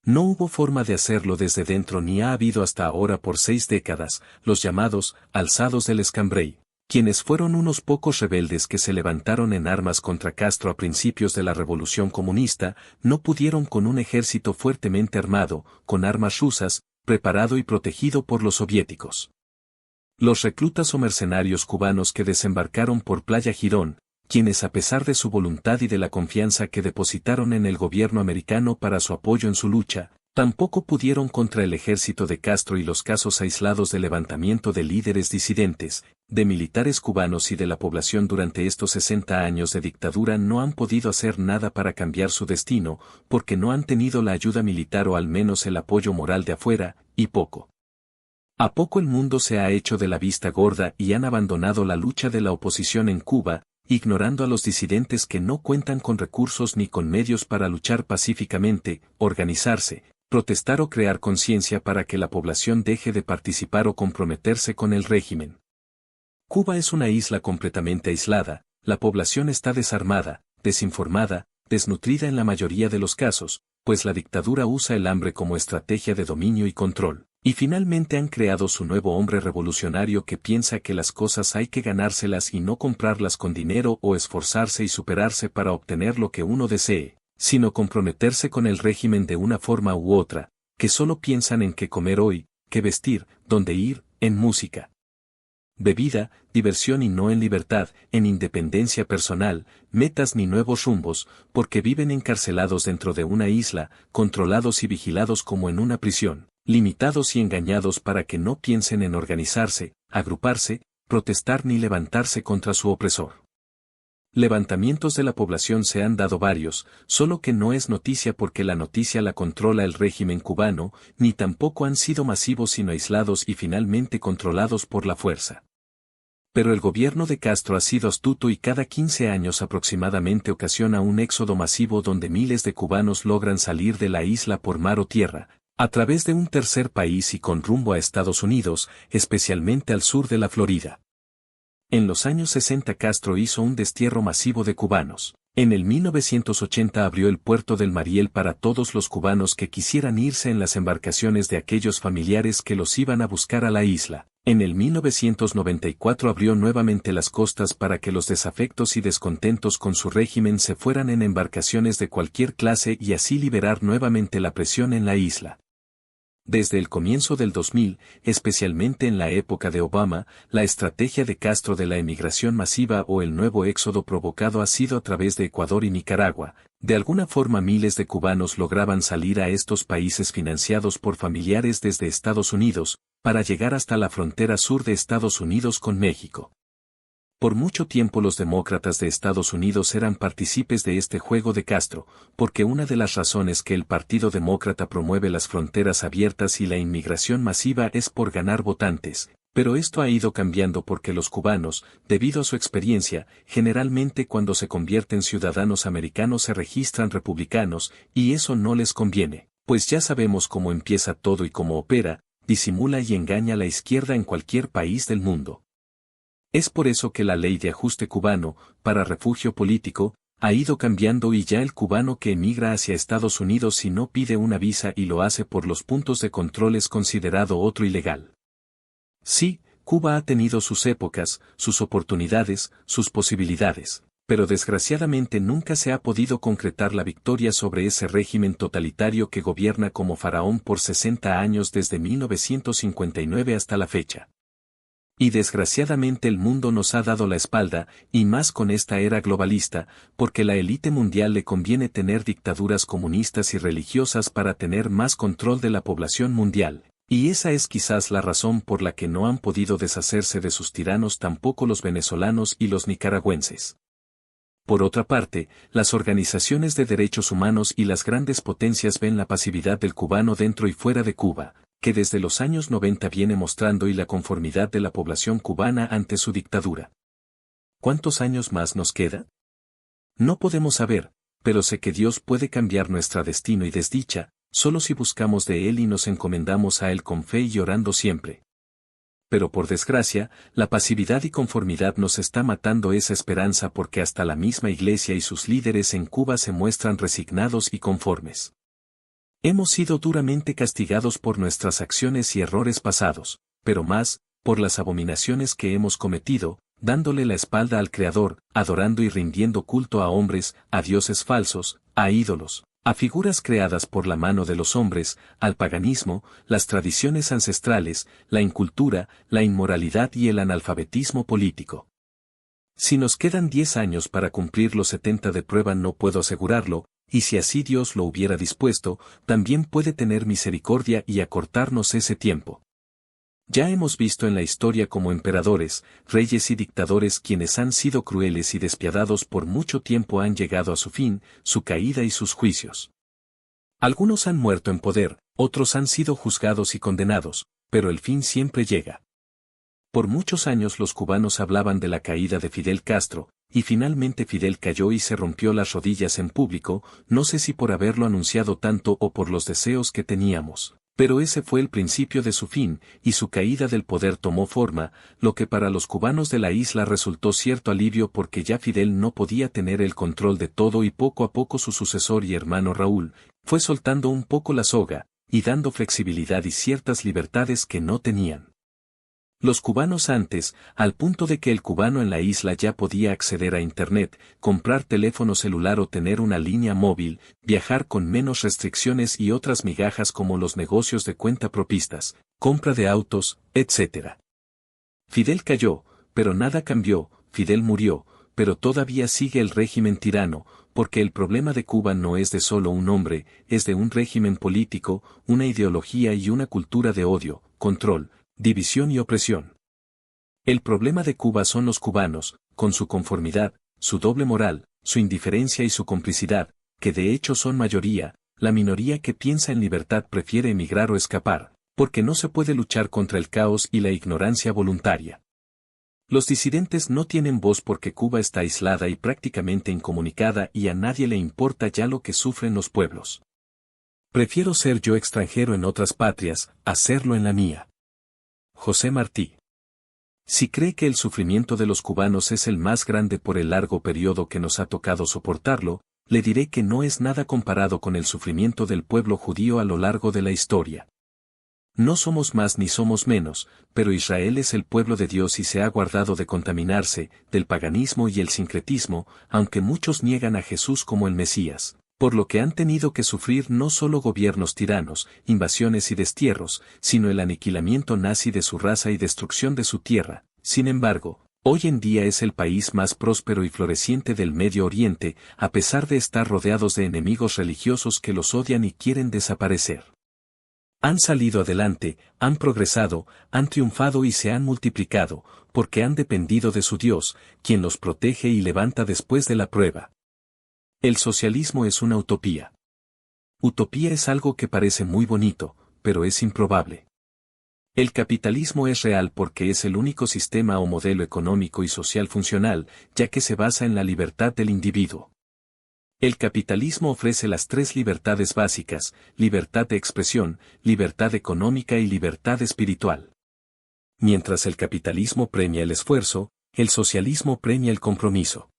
No hubo forma de hacerlo desde dentro ni ha habido hasta ahora por 6 décadas, los llamados alzados del Escambray, quienes fueron unos pocos rebeldes que se levantaron en armas contra Castro a principios de la Revolución Comunista, no pudieron con un ejército fuertemente armado, con armas rusas, preparado y protegido por los soviéticos. Los reclutas o mercenarios cubanos que desembarcaron por Playa Girón, quienes a pesar de su voluntad y de la confianza que depositaron en el gobierno americano para su apoyo en su lucha, tampoco pudieron contra el ejército de Castro y los casos aislados de levantamiento de líderes disidentes, de militares cubanos y de la población durante estos 60 años de dictadura no han podido hacer nada para cambiar su destino, porque no han tenido la ayuda militar o al menos el apoyo moral de afuera, y poco a poco el mundo se ha hecho de la vista gorda y han abandonado la lucha de la oposición en Cuba, ignorando a los disidentes que no cuentan con recursos ni con medios para luchar pacíficamente, organizarse, protestar o crear conciencia para que la población deje de participar o comprometerse con el régimen. Cuba es una isla completamente aislada, la población está desarmada, desinformada, desnutrida en la mayoría de los casos, pues la dictadura usa el hambre como estrategia de dominio y control. Y finalmente han creado su nuevo hombre revolucionario que piensa que las cosas hay que ganárselas y no comprarlas con dinero o esforzarse y superarse para obtener lo que uno desee, sino comprometerse con el régimen de una forma u otra, que solo piensan en qué comer hoy, qué vestir, dónde ir, en música, bebida, diversión y no en libertad, en independencia personal, metas ni nuevos rumbos, porque viven encarcelados dentro de una isla, controlados y vigilados como en una prisión, limitados y engañados para que no piensen en organizarse, agruparse, protestar ni levantarse contra su opresor. Levantamientos de la población se han dado varios, solo que no es noticia porque la noticia la controla el régimen cubano, ni tampoco han sido masivos sino aislados y finalmente controlados por la fuerza. Pero el gobierno de Castro ha sido astuto y cada 15 años aproximadamente ocasiona un éxodo masivo donde miles de cubanos logran salir de la isla por mar o tierra, a través de un tercer país y con rumbo a Estados Unidos, especialmente al sur de la Florida. En los años 60 Castro hizo un destierro masivo de cubanos. En el 1980 abrió el puerto del Mariel para todos los cubanos que quisieran irse en las embarcaciones de aquellos familiares que los iban a buscar a la isla. En el 1994 abrió nuevamente las costas para que los desafectos y descontentos con su régimen se fueran en embarcaciones de cualquier clase y así liberar nuevamente la presión en la isla. Desde el comienzo del 2000, especialmente en la época de Obama, la estrategia de Castro de la emigración masiva o el nuevo éxodo provocado ha sido a través de Ecuador y Nicaragua. De alguna forma miles de cubanos lograban salir a estos países financiados por familiares desde Estados Unidos, para llegar hasta la frontera sur de Estados Unidos con México. Por mucho tiempo los demócratas de Estados Unidos eran partícipes de este juego de Castro, porque una de las razones que el Partido Demócrata promueve las fronteras abiertas y la inmigración masiva es por ganar votantes, pero esto ha ido cambiando porque los cubanos, debido a su experiencia, generalmente cuando se convierten ciudadanos americanos se registran republicanos, y eso no les conviene, pues ya sabemos cómo empieza todo y cómo opera, disimula y engaña a la izquierda en cualquier país del mundo. Es por eso que la ley de ajuste cubano, para refugio político, ha ido cambiando y ya el cubano que emigra hacia Estados Unidos si no pide una visa y lo hace por los puntos de control es considerado otro ilegal. Sí, Cuba ha tenido sus épocas, sus oportunidades, sus posibilidades, pero desgraciadamente nunca se ha podido concretar la victoria sobre ese régimen totalitario que gobierna como faraón por 60 años desde 1959 hasta la fecha. Y desgraciadamente el mundo nos ha dado la espalda, y más con esta era globalista, porque la élite mundial le conviene tener dictaduras comunistas y religiosas para tener más control de la población mundial, Y esa es quizás la razón por la que no han podido deshacerse de sus tiranos tampoco los venezolanos y los nicaragüenses. Por otra parte, las organizaciones de derechos humanos y las grandes potencias ven la pasividad del cubano dentro y fuera de Cuba, que desde los años 90 viene mostrando y la conformidad de la población cubana ante su dictadura. ¿Cuántos años más nos queda? No podemos saber, pero sé que Dios puede cambiar nuestro destino y desdicha, solo si buscamos de Él y nos encomendamos a Él con fe y orando siempre. Pero por desgracia, la pasividad y conformidad nos está matando esa esperanza porque hasta la misma Iglesia y sus líderes en Cuba se muestran resignados y conformes. Hemos sido duramente castigados por nuestras acciones y errores pasados, pero más, por las abominaciones que hemos cometido, dándole la espalda al Creador, adorando y rindiendo culto a hombres, a dioses falsos, a ídolos, a figuras creadas por la mano de los hombres, al paganismo, las tradiciones ancestrales, la incultura, la inmoralidad y el analfabetismo político. Si nos quedan 10 años para cumplir los 70 de prueba no puedo asegurarlo, y si así Dios lo hubiera dispuesto, también puede tener misericordia y acortarnos ese tiempo. Ya hemos visto en la historia como emperadores, reyes y dictadores quienes han sido crueles y despiadados por mucho tiempo han llegado a su fin, su caída y sus juicios. Algunos han muerto en poder, otros han sido juzgados y condenados, pero el fin siempre llega. Por muchos años los cubanos hablaban de la caída de Fidel Castro, y finalmente Fidel cayó y se rompió las rodillas en público, no sé si por haberlo anunciado tanto o por los deseos que teníamos. Pero ese fue el principio de su fin, y su caída del poder tomó forma, lo que para los cubanos de la isla resultó cierto alivio porque ya Fidel no podía tener el control de todo y poco a poco su sucesor y hermano Raúl, fue soltando un poco la soga, y dando flexibilidad y ciertas libertades que no tenían los cubanos antes, al punto de que el cubano en la isla ya podía acceder a Internet, comprar teléfono celular o tener una línea móvil, viajar con menos restricciones y otras migajas como los negocios de cuentapropistas, compra de autos, etc. Fidel cayó, pero nada cambió, Fidel murió, pero todavía sigue el régimen tirano, porque el problema de Cuba no es de solo un hombre, es de un régimen político, una ideología y una cultura de odio, control, división y opresión. El problema de Cuba son los cubanos, con su conformidad, su doble moral, su indiferencia y su complicidad, que de hecho son mayoría, la minoría que piensa en libertad prefiere emigrar o escapar, porque no se puede luchar contra el caos y la ignorancia voluntaria. Los disidentes no tienen voz porque Cuba está aislada y prácticamente incomunicada y a nadie le importa ya lo que sufren los pueblos. Prefiero ser yo extranjero en otras patrias, a serlo en la mía. José Martí. Si cree que el sufrimiento de los cubanos es el más grande por el largo periodo que nos ha tocado soportarlo, le diré que no es nada comparado con el sufrimiento del pueblo judío a lo largo de la historia. No somos más ni somos menos, pero Israel es el pueblo de Dios y se ha guardado de contaminarse, del paganismo y el sincretismo, aunque muchos niegan a Jesús como el Mesías. Por lo que han tenido que sufrir no solo gobiernos tiranos, invasiones y destierros, sino el aniquilamiento nazi de su raza y destrucción de su tierra. Sin embargo, hoy en día es el país más próspero y floreciente del Medio Oriente, a pesar de estar rodeados de enemigos religiosos que los odian y quieren desaparecer. Han salido adelante, han progresado, han triunfado y se han multiplicado, porque han dependido de su Dios, quien los protege y levanta después de la prueba. El socialismo es una utopía. Utopía es algo que parece muy bonito, pero es improbable. El capitalismo es real porque es el único sistema o modelo económico y social funcional, ya que se basa en la libertad del individuo. El capitalismo ofrece las 3 libertades básicas: libertad de expresión, libertad económica y libertad espiritual. Mientras el capitalismo premia el esfuerzo, el socialismo premia el compromiso.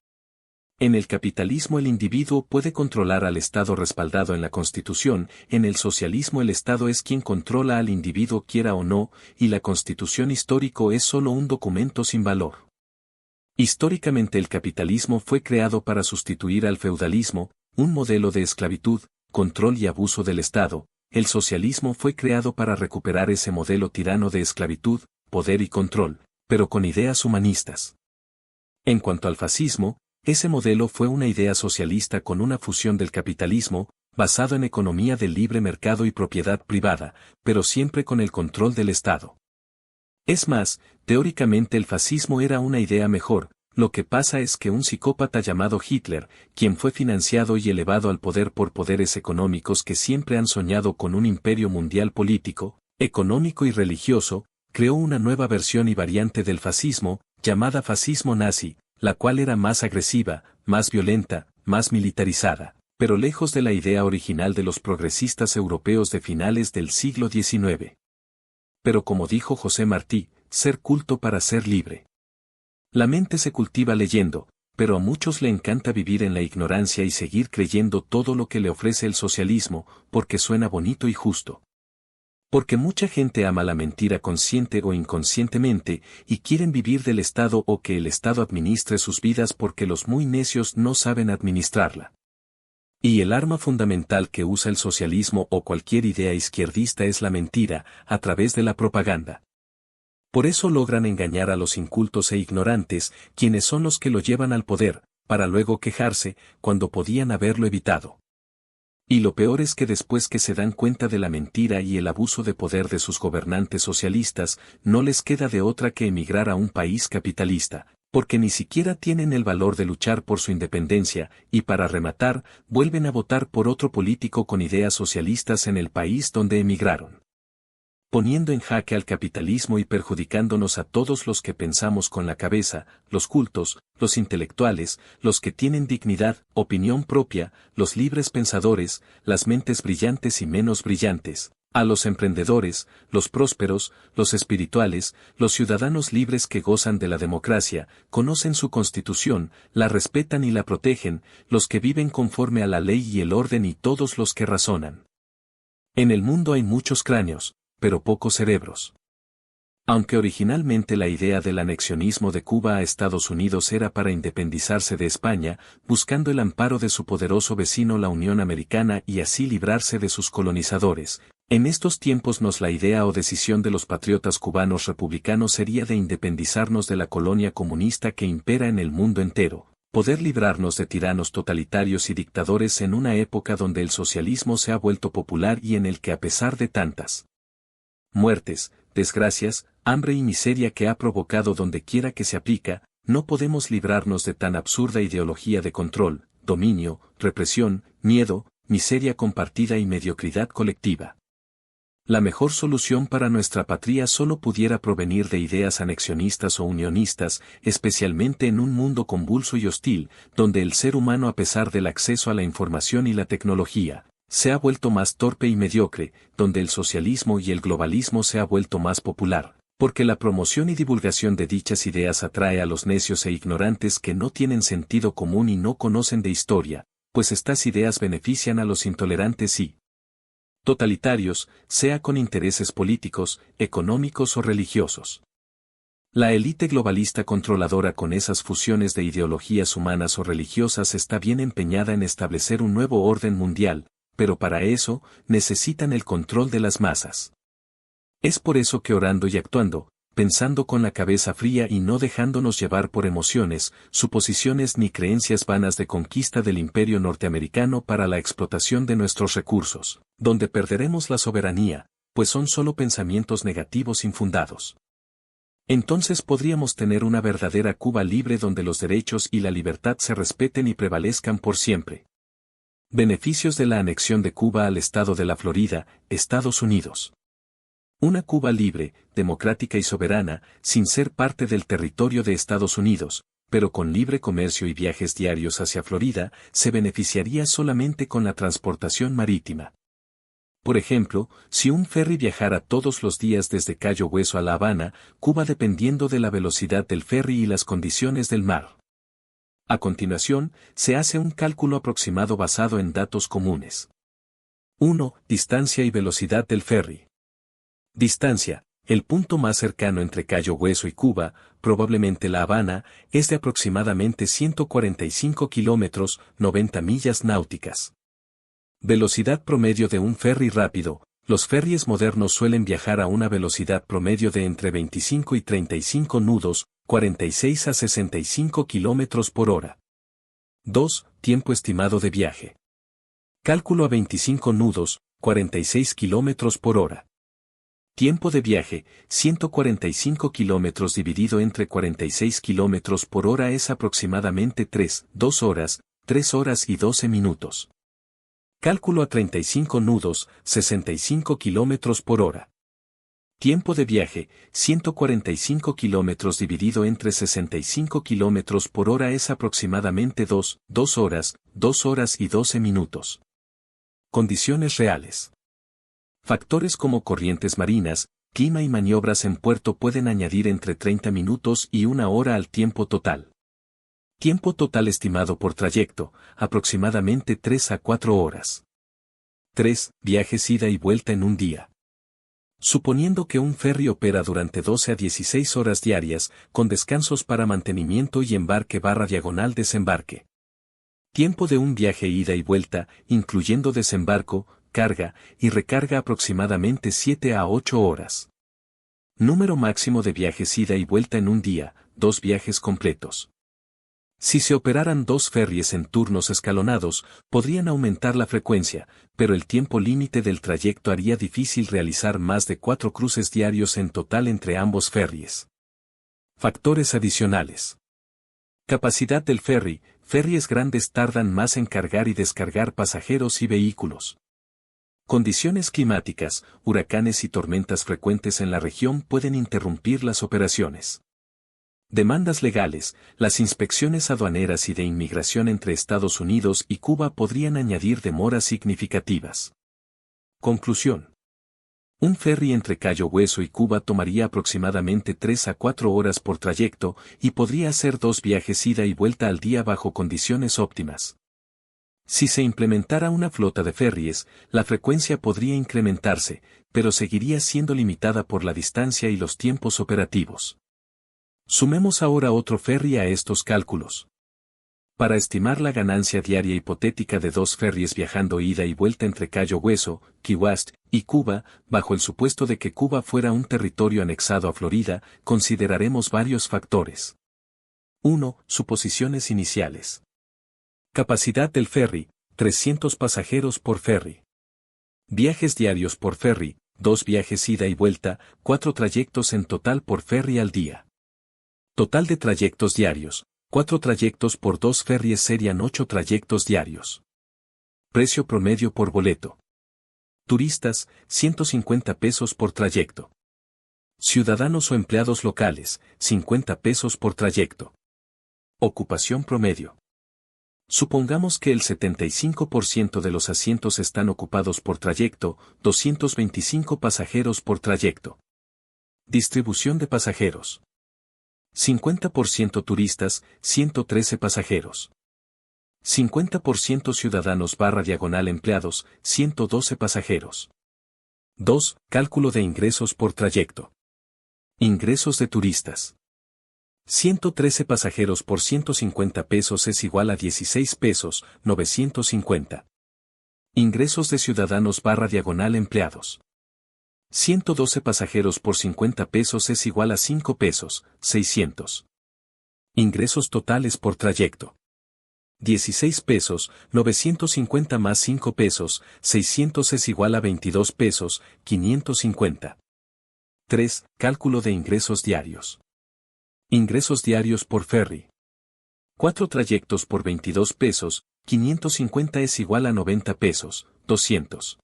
En el capitalismo el individuo puede controlar al Estado respaldado en la Constitución, en el socialismo el Estado es quien controla al individuo quiera o no, y la Constitución histórico es solo un documento sin valor. Históricamente el capitalismo fue creado para sustituir al feudalismo, un modelo de esclavitud, control y abuso del Estado. El socialismo fue creado para recuperar ese modelo tirano de esclavitud, poder y control, pero con ideas humanistas. En cuanto al fascismo, ese modelo fue una idea socialista con una fusión del capitalismo, basado en economía del libre mercado y propiedad privada, pero siempre con el control del Estado. Es más, teóricamente el fascismo era una idea mejor. Lo que pasa es que un psicópata llamado Hitler, quien fue financiado y elevado al poder por poderes económicos que siempre han soñado con un imperio mundial político, económico y religioso, creó una nueva versión y variante del fascismo, llamada fascismo nazi, la cual era más agresiva, más violenta, más militarizada, pero lejos de la idea original de los progresistas europeos de finales del siglo XIX. Pero como dijo José Martí, ser culto para ser libre. La mente se cultiva leyendo, pero a muchos le encanta vivir en la ignorancia y seguir creyendo todo lo que le ofrece el socialismo, porque suena bonito y justo. Porque mucha gente ama la mentira consciente o inconscientemente, y quieren vivir del Estado o que el Estado administre sus vidas porque los muy necios no saben administrarla. Y el arma fundamental que usa el socialismo o cualquier idea izquierdista es la mentira, a través de la propaganda. Por eso logran engañar a los incultos e ignorantes, quienes son los que lo llevan al poder, para luego quejarse, cuando podían haberlo evitado. Y lo peor es que después que se dan cuenta de la mentira y el abuso de poder de sus gobernantes socialistas, no les queda de otra que emigrar a un país capitalista, porque ni siquiera tienen el valor de luchar por su independencia, y para rematar, vuelven a votar por otro político con ideas socialistas en el país donde emigraron, poniendo en jaque al capitalismo y perjudicándonos a todos los que pensamos con la cabeza, los cultos, los intelectuales, los que tienen dignidad, opinión propia, los libres pensadores, las mentes brillantes y menos brillantes, a los emprendedores, los prósperos, los espirituales, los ciudadanos libres que gozan de la democracia, conocen su constitución, la respetan y la protegen, los que viven conforme a la ley y el orden y todos los que razonan. En el mundo hay muchos cráneos, pero pocos cerebros. Aunque originalmente la idea del anexionismo de Cuba a Estados Unidos era para independizarse de España, buscando el amparo de su poderoso vecino la Unión Americana y así librarse de sus colonizadores, en estos tiempos la idea o decisión de los patriotas cubanos republicanos sería de independizarnos de la colonia comunista que impera en el mundo entero, poder librarnos de tiranos totalitarios y dictadores en una época donde el socialismo se ha vuelto popular y en el que a pesar de tantas muertes, desgracias, hambre y miseria que ha provocado donde quiera que se aplica, no podemos librarnos de tan absurda ideología de control, dominio, represión, miedo, miseria compartida y mediocridad colectiva. La mejor solución para nuestra patria solo pudiera provenir de ideas anexionistas o unionistas, especialmente en un mundo convulso y hostil, donde el ser humano a pesar del acceso a la información y la tecnología, se ha vuelto más torpe y mediocre, donde el socialismo y el globalismo se ha vuelto más popular, porque la promoción y divulgación de dichas ideas atrae a los necios e ignorantes que no tienen sentido común y no conocen de historia, pues estas ideas benefician a los intolerantes y totalitarios, sea con intereses políticos, económicos o religiosos. La élite globalista controladora con esas fusiones de ideologías humanas o religiosas está bien empeñada en establecer un nuevo orden mundial, pero para eso, necesitan el control de las masas. Es por eso que orando y actuando, pensando con la cabeza fría y no dejándonos llevar por emociones, suposiciones ni creencias vanas de conquista del imperio norteamericano para la explotación de nuestros recursos, donde perderemos la soberanía, pues son solo pensamientos negativos infundados. Entonces podríamos tener una verdadera Cuba libre donde los derechos y la libertad se respeten y prevalezcan por siempre. Beneficios de la anexión de Cuba al estado de la Florida, Estados Unidos. Una Cuba libre, democrática y soberana, sin ser parte del territorio de Estados Unidos, pero con libre comercio y viajes diarios hacia Florida, se beneficiaría solamente con la transportación marítima. Por ejemplo, si un ferry viajara todos los días desde Cayo Hueso a La Habana, Cuba dependiendo de la velocidad del ferry y las condiciones del mar. A continuación, se hace un cálculo aproximado basado en datos comunes. 1. Distancia y velocidad del ferry. Distancia. El punto más cercano entre Cayo Hueso y Cuba, probablemente La Habana, es de aproximadamente 145 kilómetros, 90 millas náuticas. Velocidad promedio de un ferry rápido. Los ferries modernos suelen viajar a una velocidad promedio de entre 25 y 35 nudos, 46 a 65 kilómetros por hora. 2. Tiempo estimado de viaje. Cálculo a 25 nudos, 46 km por hora. Tiempo de viaje, 145 km dividido entre 46 km por hora es aproximadamente 2 horas, 3 horas y 12 minutos. Cálculo a 35 nudos, 65 km por hora. Tiempo de viaje, 145 km dividido entre 65 km por hora es aproximadamente 2 horas, 2 horas y 12 minutos. Condiciones reales. Factores como corrientes marinas, clima y maniobras en puerto pueden añadir entre 30 minutos y 1 hora al tiempo total. Tiempo total estimado por trayecto, aproximadamente 3 a 4 horas. 3. Viajes ida y vuelta en un día. Suponiendo que un ferry opera durante 12 a 16 horas diarias, con descansos para mantenimiento y embarque/desembarque. Tiempo de un viaje ida y vuelta, incluyendo desembarco, carga y recarga aproximadamente 7 a 8 horas. Número máximo de viajes ida y vuelta en un día, 2 viajes completos. Si se operaran 2 ferries en turnos escalonados, podrían aumentar la frecuencia, pero el tiempo límite del trayecto haría difícil realizar más de 4 cruces diarios en total entre ambos ferries. Factores adicionales. Capacidad del ferry. Ferries grandes tardan más en cargar y descargar pasajeros y vehículos. Condiciones climáticas, huracanes y tormentas frecuentes en la región pueden interrumpir las operaciones. Demandas legales, las inspecciones aduaneras y de inmigración entre Estados Unidos y Cuba podrían añadir demoras significativas. Conclusión. Un ferry entre Cayo Hueso y Cuba tomaría aproximadamente 3 a 4 horas por trayecto y podría hacer 2 viajes ida y vuelta al día bajo condiciones óptimas. Si se implementara una flota de ferries, la frecuencia podría incrementarse, pero seguiría siendo limitada por la distancia y los tiempos operativos. Sumemos ahora otro ferry a estos cálculos. Para estimar la ganancia diaria hipotética de 2 ferries viajando ida y vuelta entre Cayo Hueso, Key West y Cuba, bajo el supuesto de que Cuba fuera un territorio anexado a Florida, consideraremos varios factores. 1. Suposiciones iniciales. Capacidad del ferry, 300 pasajeros por ferry. Viajes diarios por ferry, 2 viajes ida y vuelta, 4 trayectos en total por ferry al día. Total de trayectos diarios, 4 trayectos por 2 ferries serían 8 trayectos diarios. Precio promedio por boleto. Turistas, 150 pesos por trayecto. Ciudadanos o empleados locales, 50 pesos por trayecto. Ocupación promedio. Supongamos que el 75% de los asientos están ocupados por trayecto, 225 pasajeros por trayecto. Distribución de pasajeros. 50% turistas, 113 pasajeros. 50% ciudadanos/empleados, 112 pasajeros. 2. Cálculo de ingresos por trayecto. Ingresos de turistas. 113 pasajeros por 150 pesos es igual a 16 pesos, 950. Ingresos de ciudadanos/empleados. 112 pasajeros por 50 pesos es igual a 5 pesos, 600. Ingresos totales por trayecto. 16 pesos, 950 más 5 pesos, 600 es igual a 22 pesos, 550. 3. Cálculo de ingresos diarios. Ingresos diarios por ferry. 4 trayectos por 22 pesos, 550 es igual a 90 pesos, 200.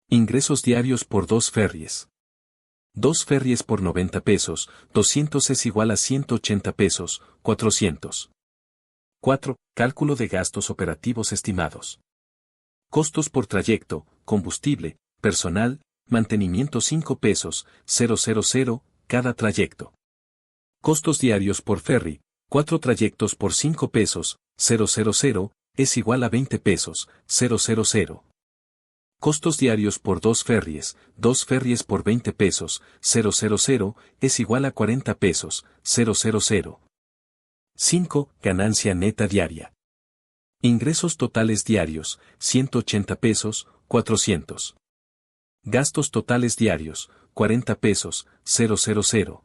Ingresos diarios por 2 ferries. 2 ferries por 90 pesos, 200 es igual a 180 pesos, 400. 4. Cálculo de gastos operativos estimados. Costos por trayecto, combustible, personal, mantenimiento 5 pesos, 000, cada trayecto. Costos diarios por ferry, 4 trayectos por 5 pesos, 000, es igual a 20 pesos, 000. Costos diarios por 2 ferries, 2 ferries por 20 pesos, 000, es igual a 40 pesos, 000. 5. Ganancia neta diaria. Ingresos totales diarios, 180 pesos, 400. Gastos totales diarios, 40 pesos, 000.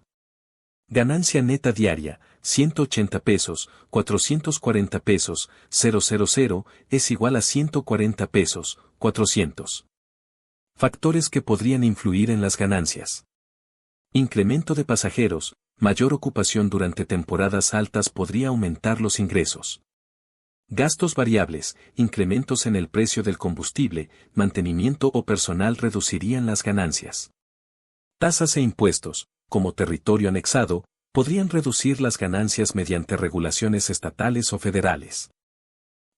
Ganancia neta diaria, 180 pesos, 440 pesos, 000, es igual a 140 pesos, 400. Factores que podrían influir en las ganancias. Incremento de pasajeros, mayor ocupación durante temporadas altas podría aumentar los ingresos. Gastos variables, incrementos en el precio del combustible, mantenimiento o personal reducirían las ganancias. Tasas e impuestos, como territorio anexado, podrían reducir las ganancias mediante regulaciones estatales o federales.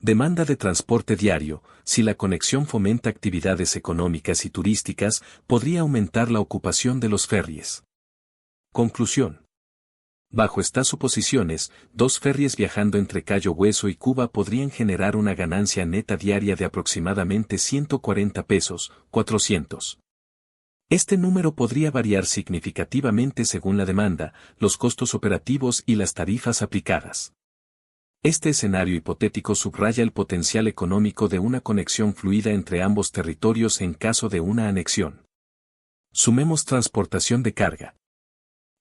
Demanda de transporte diario, si la conexión fomenta actividades económicas y turísticas, podría aumentar la ocupación de los ferries. Conclusión. Bajo estas suposiciones, 2 ferries viajando entre Cayo Hueso y Cuba podrían generar una ganancia neta diaria de aproximadamente 140 pesos, 400. Este número podría variar significativamente según la demanda, los costos operativos y las tarifas aplicadas. Este escenario hipotético subraya el potencial económico de una conexión fluida entre ambos territorios en caso de una anexión. Sumemos transportación de carga.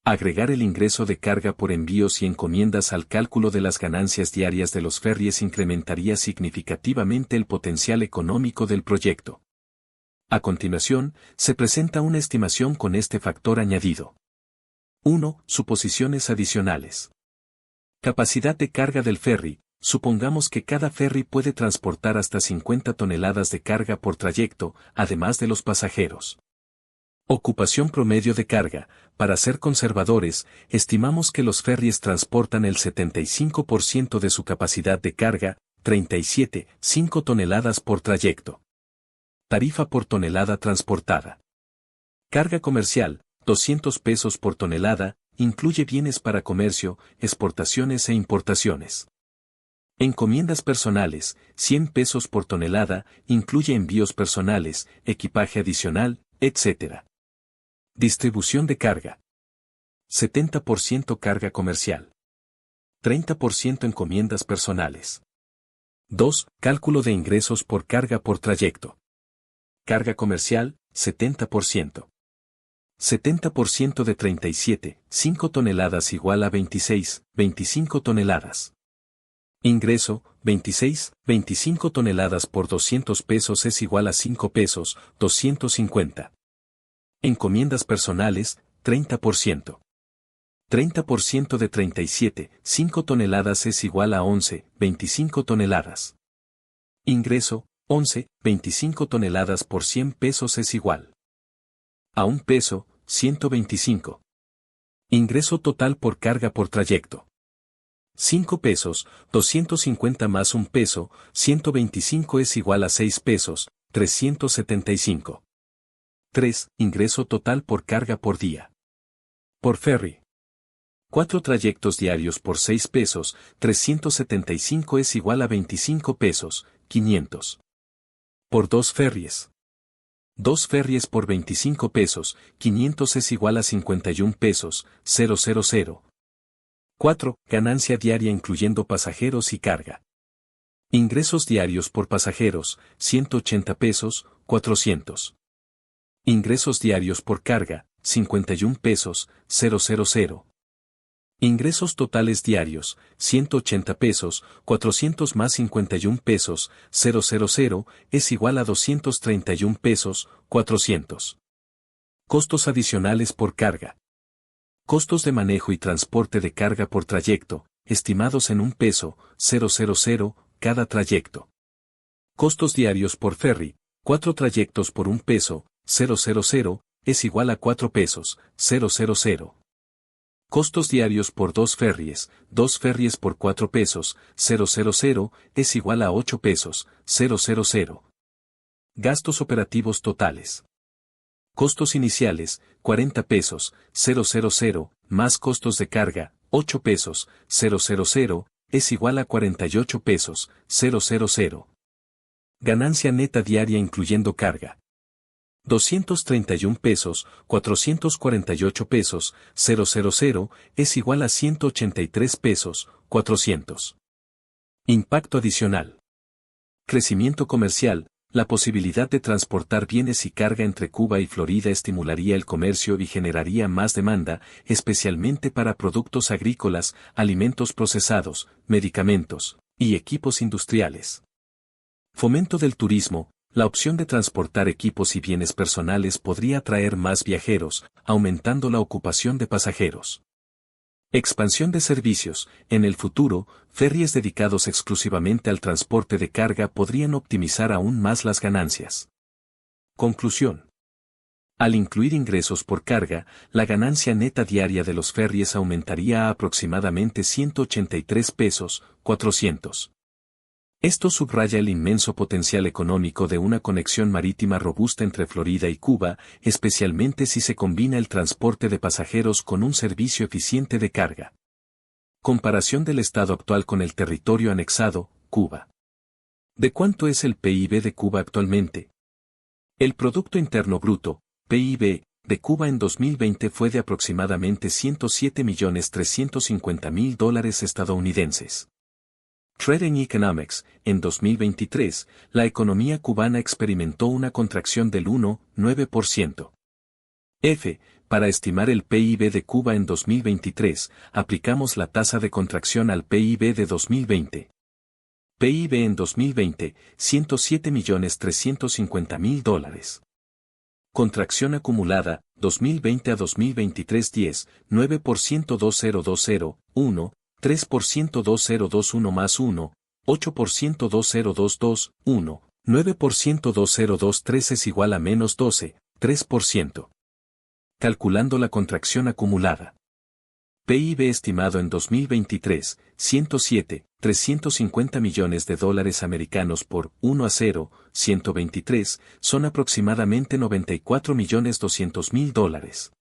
Agregar el ingreso de carga por envíos y encomiendas al cálculo de las ganancias diarias de los ferries incrementaría significativamente el potencial económico del proyecto. A continuación, se presenta una estimación con este factor añadido. 1. Suposiciones adicionales. Capacidad de carga del ferry. Supongamos que cada ferry puede transportar hasta 50 toneladas de carga por trayecto, además de los pasajeros. Ocupación promedio de carga. Para ser conservadores, estimamos que los ferries transportan el 75% de su capacidad de carga, 37,5 toneladas por trayecto. Tarifa por tonelada transportada. Carga comercial, 200 pesos por tonelada, incluye bienes para comercio, exportaciones e importaciones. Encomiendas personales, 100 pesos por tonelada, incluye envíos personales, equipaje adicional, etc. Distribución de carga. 70% carga comercial. 30% encomiendas personales. 2. Cálculo de ingresos por carga por trayecto. Carga comercial, 70%. 70% de 37,5 toneladas igual a 26,25 toneladas. Ingreso, 26,25 toneladas por 200 pesos es igual a 5 pesos, 250. Encomiendas personales, 30%. 30% de 37,5 toneladas es igual a 11,25 toneladas. Ingreso, 11,25 toneladas por 100 pesos es igual a 1 peso, 125. Ingreso total por carga por trayecto. 5 pesos, 250 más 1 peso, 125 es igual a 6 pesos, 375. 3. Ingreso total por carga por día. Por ferry. 4 trayectos diarios por 6 pesos, 375 es igual a 25 pesos, 500. Por 2 ferries. 2 ferries por 25 pesos, 500 es igual a 51 pesos, 000. 4. Ganancia diaria incluyendo pasajeros y carga. Ingresos diarios por pasajeros, 180 pesos, 400. Ingresos diarios por carga, 51 pesos, 000. Ingresos totales diarios, 180 pesos, 400 más 51 pesos, 000, es igual a 231 pesos, 400. Costos adicionales por carga. Costos de manejo y transporte de carga por trayecto, estimados en 1 peso, 000, cada trayecto. Costos diarios por ferry, 4 trayectos por 1 peso, 000, es igual a 4 pesos, 000. Costos diarios por 2 ferries, 2 ferries por 4 pesos, 000, es igual a 8 pesos, 000. Gastos operativos totales. Costos iniciales, 40 pesos, 000, más costos de carga, 8 pesos, 000, es igual a 48 pesos, 000. Ganancia neta diaria incluyendo carga. 231 pesos, 448 pesos, 000, es igual a 183 pesos, 400. Impacto adicional. Crecimiento comercial, La posibilidad de transportar bienes y carga entre Cuba y Florida estimularía el comercio y generaría más demanda, especialmente para productos agrícolas, alimentos procesados, medicamentos y equipos industriales. Fomento del turismo. La opción de transportar equipos y bienes personales podría atraer más viajeros, aumentando la ocupación de pasajeros. Expansión de servicios. En el futuro, ferries dedicados exclusivamente al transporte de carga podrían optimizar aún más las ganancias. Conclusión. Al incluir ingresos por carga, la ganancia neta diaria de los ferries aumentaría a aproximadamente 183 pesos, 400. Esto subraya el inmenso potencial económico de una conexión marítima robusta entre Florida y Cuba, especialmente si se combina el transporte de pasajeros con un servicio eficiente de carga. Comparación del estado actual con el territorio anexado, Cuba. ¿De cuánto es el PIB de Cuba actualmente? El Producto Interno Bruto, PIB, de Cuba en 2020 fue de aproximadamente $107.350.000 estadounidenses. Trading Economics, en 2023, la economía cubana experimentó una contracción del 1,9%. Para estimar el PIB de Cuba en 2023, aplicamos la tasa de contracción al PIB de 2020. PIB en 2020, $107.350.000. Contracción acumulada, 2020 a 2023 10, 9% 2020, 1. 3% 2021 más 1, 8% 2022, 1, 9% 2023 es igual a menos 12, 3%. Calculando la contracción acumulada. PIB estimado en 2023, 350 millones de dólares americanos por 1 a 0, 123, son aproximadamente $94.200.000.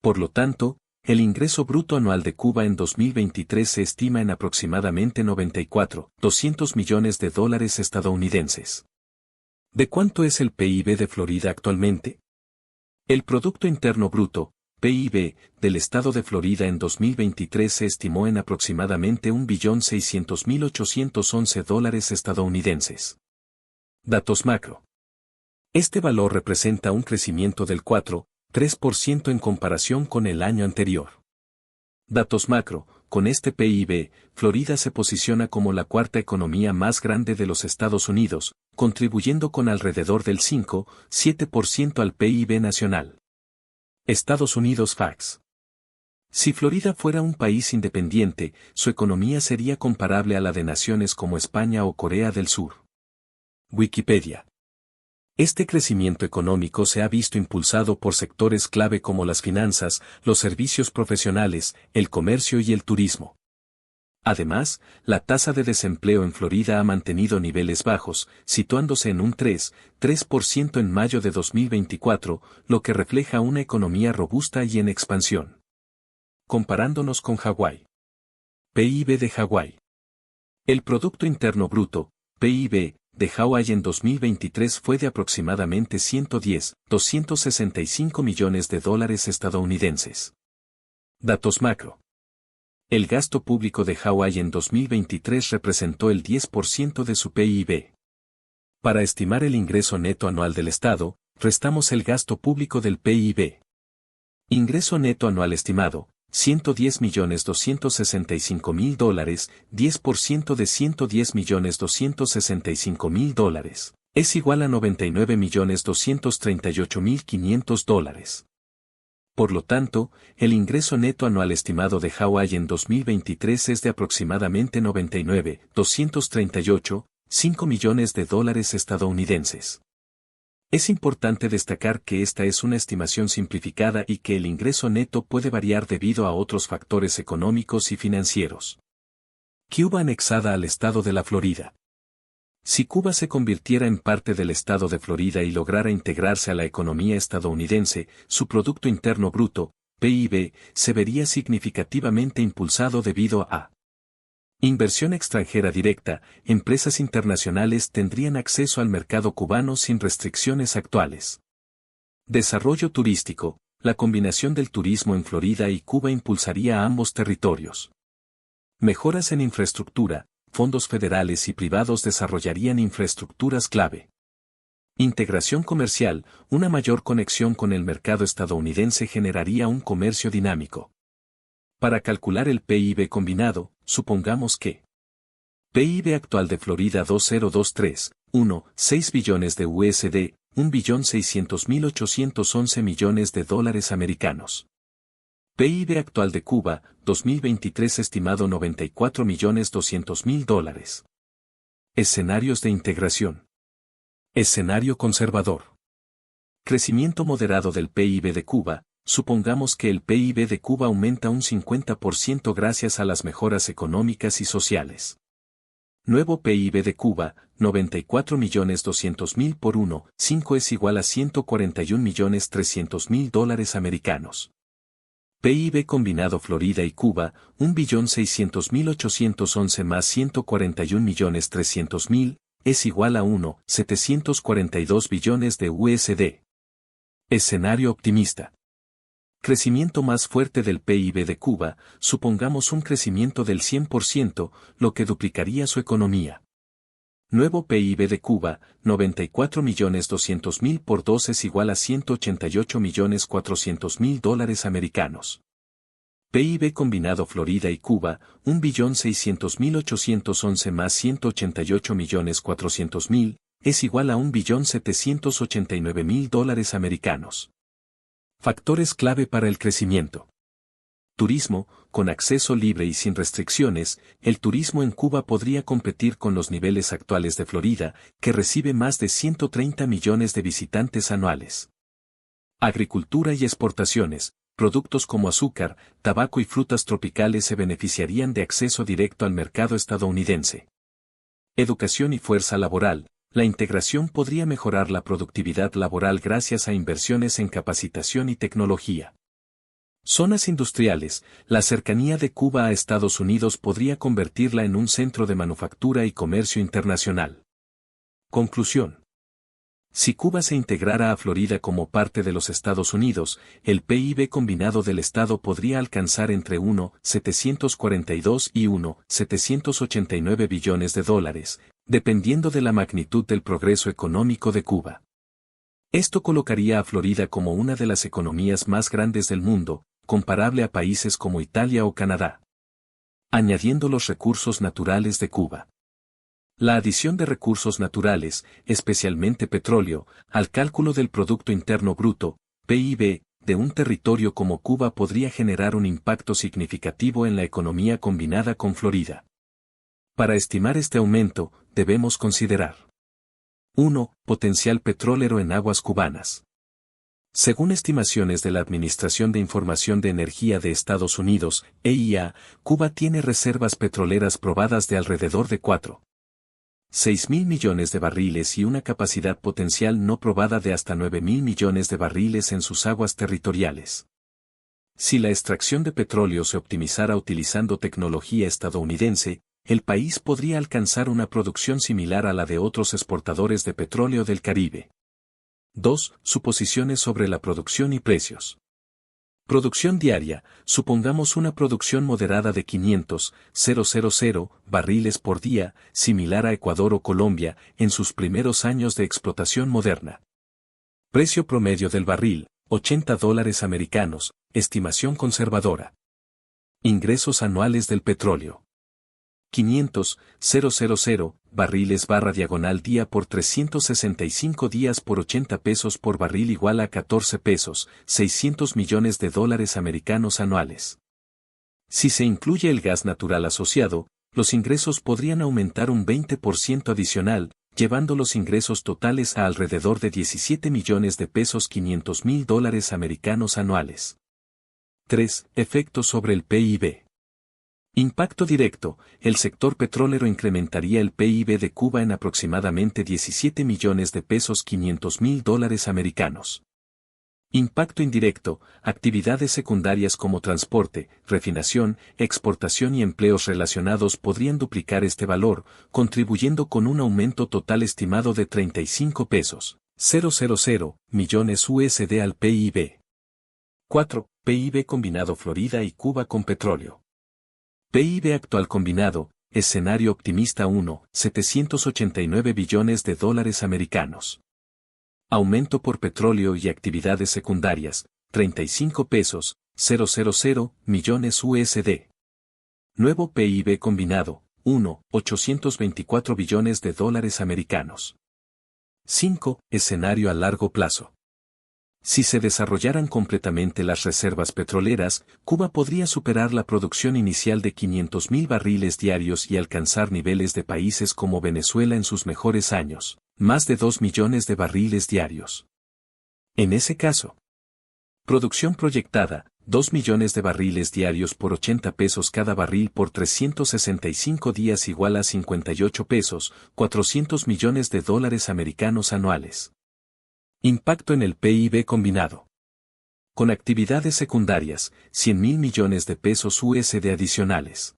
Por lo tanto, el ingreso bruto anual de Cuba en 2023 se estima en aproximadamente $94.200 millones de dólares estadounidenses. ¿De cuánto es el PIB de Florida actualmente? El Producto Interno Bruto, PIB, del estado de Florida en 2023 se estimó en aproximadamente $1.600.811 estadounidenses. Datos macro. Este valor representa un crecimiento del 4,3% en comparación con el año anterior. Datos macro. Con este PIB, Florida se posiciona como la cuarta economía más grande de los Estados Unidos, contribuyendo con alrededor del 5,7% al PIB nacional. Estados Unidos Facts. Si Florida fuera un país independiente, su economía sería comparable a la de naciones como España o Corea del Sur. Wikipedia. Este crecimiento económico se ha visto impulsado por sectores clave como las finanzas, los servicios profesionales, el comercio y el turismo. Además, la tasa de desempleo en Florida ha mantenido niveles bajos, situándose en un 3% en mayo de 2024, lo que refleja una economía robusta y en expansión. Comparándonos con Hawái. PIB de Hawái. El Producto Interno Bruto, PIB, de Hawái en 2023 fue de aproximadamente $110.265 millones de dólares estadounidenses. Datos macro. El gasto público de Hawái en 2023 representó el 10% de su PIB. Para estimar el ingreso neto anual del Estado, restamos el gasto público del PIB. Ingreso neto anual estimado, $110.265.000, 10% de $110.265.000, es igual a $99.238.500. Por lo tanto, el ingreso neto anual estimado de Hawái en 2023 es de aproximadamente $99.238.5 millones de dólares estadounidenses. Es importante destacar que esta es una estimación simplificada y que el ingreso neto puede variar debido a otros factores económicos y financieros. Cuba anexada al estado de la Florida. Si Cuba se convirtiera en parte del estado de Florida y lograra integrarse a la economía estadounidense, su Producto Interno Bruto, PIB, se vería significativamente impulsado debido a inversión extranjera directa. Empresas internacionales tendrían acceso al mercado cubano sin restricciones actuales. Desarrollo turístico. La combinación del turismo en Florida y Cuba impulsaría a ambos territorios. Mejoras en infraestructura. Fondos federales y privados desarrollarían infraestructuras clave. Integración comercial, una mayor conexión con el mercado estadounidense generaría un comercio dinámico. Para calcular el PIB combinado, supongamos que PIB actual de Florida 2023,6 billones de USD, 1.600.811 millones de dólares americanos. PIB actual de Cuba, 2023 estimado 94.200.000 dólares. Escenarios de integración. Escenario conservador. Crecimiento moderado del PIB de Cuba. Supongamos que el PIB de Cuba aumenta un 50% gracias a las mejoras económicas y sociales. Nuevo PIB de Cuba, 94.200.000 por 1,5 es igual a 141.300.000 dólares americanos. PIB combinado Florida y Cuba, 1.600.811 más 141.300.000, es igual a 1,742 billones de USD. Escenario optimista. Crecimiento más fuerte del PIB de Cuba, supongamos un crecimiento del 100%, lo que duplicaría su economía. Nuevo PIB de Cuba, 94.200.000 por 2 es igual a 188.400.000 dólares americanos. PIB combinado Florida y Cuba, 1.600.811 más 188.400.000, es igual a 1.789.000 dólares americanos. Factores clave para el crecimiento. Turismo, con acceso libre y sin restricciones, el turismo en Cuba podría competir con los niveles actuales de Florida, que recibe más de 130 millones de visitantes anuales. Agricultura y exportaciones, productos como azúcar, tabaco y frutas tropicales se beneficiarían de acceso directo al mercado estadounidense. Educación y fuerza laboral. La integración podría mejorar la productividad laboral gracias a inversiones en capacitación y tecnología. Zonas industriales. La cercanía de Cuba a Estados Unidos podría convertirla en un centro de manufactura y comercio internacional. Conclusión. Si Cuba se integrara a Florida como parte de los Estados Unidos, el PIB combinado del Estado podría alcanzar entre 1,742 y 1,789 billones de dólares, dependiendo de la magnitud del progreso económico de Cuba. Esto colocaría a Florida como una de las economías más grandes del mundo, comparable a países como Italia o Canadá. Añadiendo los recursos naturales de Cuba. La adición de recursos naturales, especialmente petróleo, al cálculo del Producto Interno Bruto, PIB, de un territorio como Cuba podría generar un impacto significativo en la economía combinada con Florida. Para estimar este aumento, debemos considerar 1. Potencial petrolero en aguas cubanas. Según estimaciones de la Administración de Información de Energía de Estados Unidos, EIA, Cuba tiene reservas petroleras probadas de alrededor de 4,6 millones de barriles y una capacidad potencial no probada de hasta 9.000 millones de barriles en sus aguas territoriales. Si la extracción de petróleo se optimizara utilizando tecnología estadounidense, el país podría alcanzar una producción similar a la de otros exportadores de petróleo del Caribe. 2. Suposiciones sobre la producción y precios. Producción diaria. Supongamos una producción moderada de 500,000 barriles por día, similar a Ecuador o Colombia, en sus primeros años de explotación moderna. Precio promedio del barril, $80 americanos, estimación conservadora. Ingresos anuales del petróleo. 500,000 barriles /día por 365 días por 80 pesos por barril igual a 14 pesos, 600 millones de dólares americanos anuales. Si se incluye el gas natural asociado, los ingresos podrían aumentar un 20% adicional, llevando los ingresos totales a alrededor de 17 millones de pesos, 500.000 dólares americanos anuales. 3. Efectos sobre el PIB. Impacto directo. El sector petrolero incrementaría el PIB de Cuba en aproximadamente 17 millones de pesos, 500.000 dólares americanos. Impacto indirecto. Actividades secundarias como transporte, refinación, exportación y empleos relacionados podrían duplicar este valor, contribuyendo con un aumento total estimado de 35 pesos, 000 millones USD al PIB. 4. PIB combinado Florida y Cuba con petróleo. PIB actual combinado, escenario optimista 1,789 billones de dólares americanos. Aumento por petróleo y actividades secundarias, 35 pesos, 000 millones USD. Nuevo PIB combinado, 824 billones de dólares americanos. 5. Escenario a largo plazo. Si se desarrollaran completamente las reservas petroleras, Cuba podría superar la producción inicial de 500.000 barriles diarios y alcanzar niveles de países como Venezuela en sus mejores años, más de 2 millones de barriles diarios. En ese caso, producción proyectada, 2 millones de barriles diarios por 80 pesos cada barril por 365 días igual a 58 pesos, 400 millones de dólares americanos anuales. Impacto en el PIB combinado. Con actividades secundarias, 100.000 millones de pesos USD adicionales.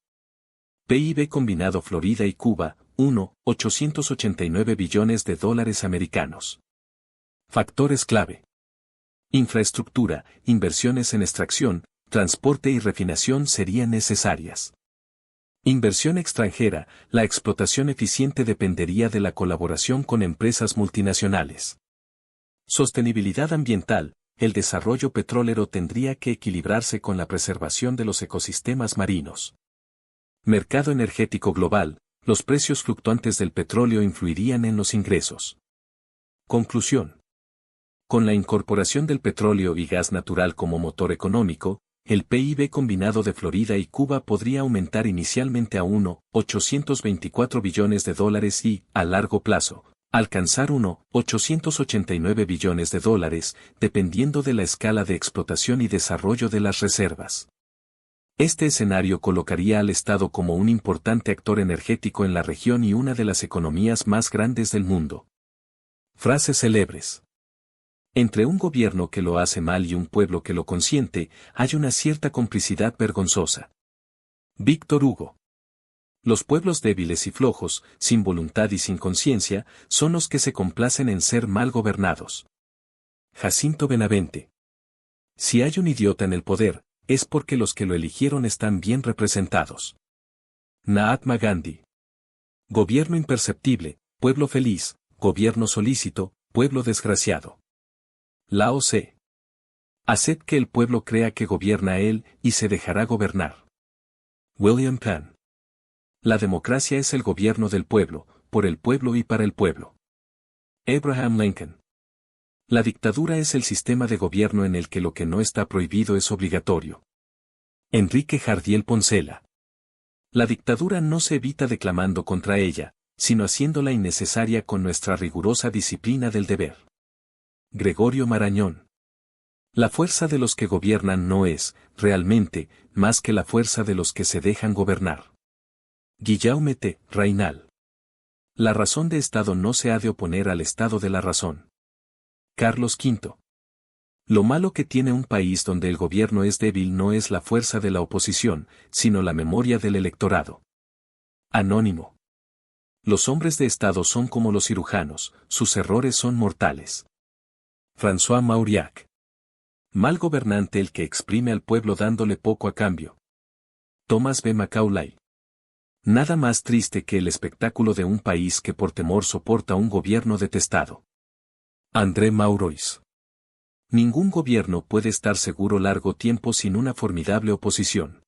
PIB combinado Florida y Cuba, 889 billones de dólares americanos. Factores clave. Infraestructura, inversiones en extracción, transporte y refinación serían necesarias. Inversión extranjera, la explotación eficiente dependería de la colaboración con empresas multinacionales. Sostenibilidad ambiental, el desarrollo petrolero tendría que equilibrarse con la preservación de los ecosistemas marinos. Mercado energético global, los precios fluctuantes del petróleo influirían en los ingresos. Conclusión. Con la incorporación del petróleo y gas natural como motor económico, el PIB combinado de Florida y Cuba podría aumentar inicialmente a 824 billones de dólares y, a largo plazo, alcanzar 889 billones de dólares, dependiendo de la escala de explotación y desarrollo de las reservas. Este escenario colocaría al Estado como un importante actor energético en la región y una de las economías más grandes del mundo. Frases célebres. Entre un gobierno que lo hace mal y un pueblo que lo consiente, hay una cierta complicidad vergonzosa. Víctor Hugo. Los pueblos débiles y flojos, sin voluntad y sin conciencia, son los que se complacen en ser mal gobernados. Jacinto Benavente. Si hay un idiota en el poder, es porque los que lo eligieron están bien representados. Mahatma Gandhi. Gobierno imperceptible, pueblo feliz, gobierno solícito, pueblo desgraciado. Lao Tse. Haced que el pueblo crea que gobierna él y se dejará gobernar. William Penn. La democracia es el gobierno del pueblo, por el pueblo y para el pueblo. Abraham Lincoln. La dictadura es el sistema de gobierno en el que lo que no está prohibido es obligatorio. Enrique Jardiel Poncela. La dictadura no se evita declamando contra ella, sino haciéndola innecesaria con nuestra rigurosa disciplina del deber. Gregorio Marañón. La fuerza de los que gobiernan no es, realmente, más que la fuerza de los que se dejan gobernar. Guillaume T. Raynal. La razón de Estado no se ha de oponer al Estado de la razón. Carlos V. Lo malo que tiene un país donde el gobierno es débil no es la fuerza de la oposición, sino la memoria del electorado. Anónimo. Los hombres de Estado son como los cirujanos, sus errores son mortales. François Mauriac. Mal gobernante el que exprime al pueblo dándole poco a cambio. Thomas B. Macaulay. Nada más triste que el espectáculo de un país que por temor soporta un gobierno detestado. André Maurois. Ningún gobierno puede estar seguro largo tiempo sin una formidable oposición.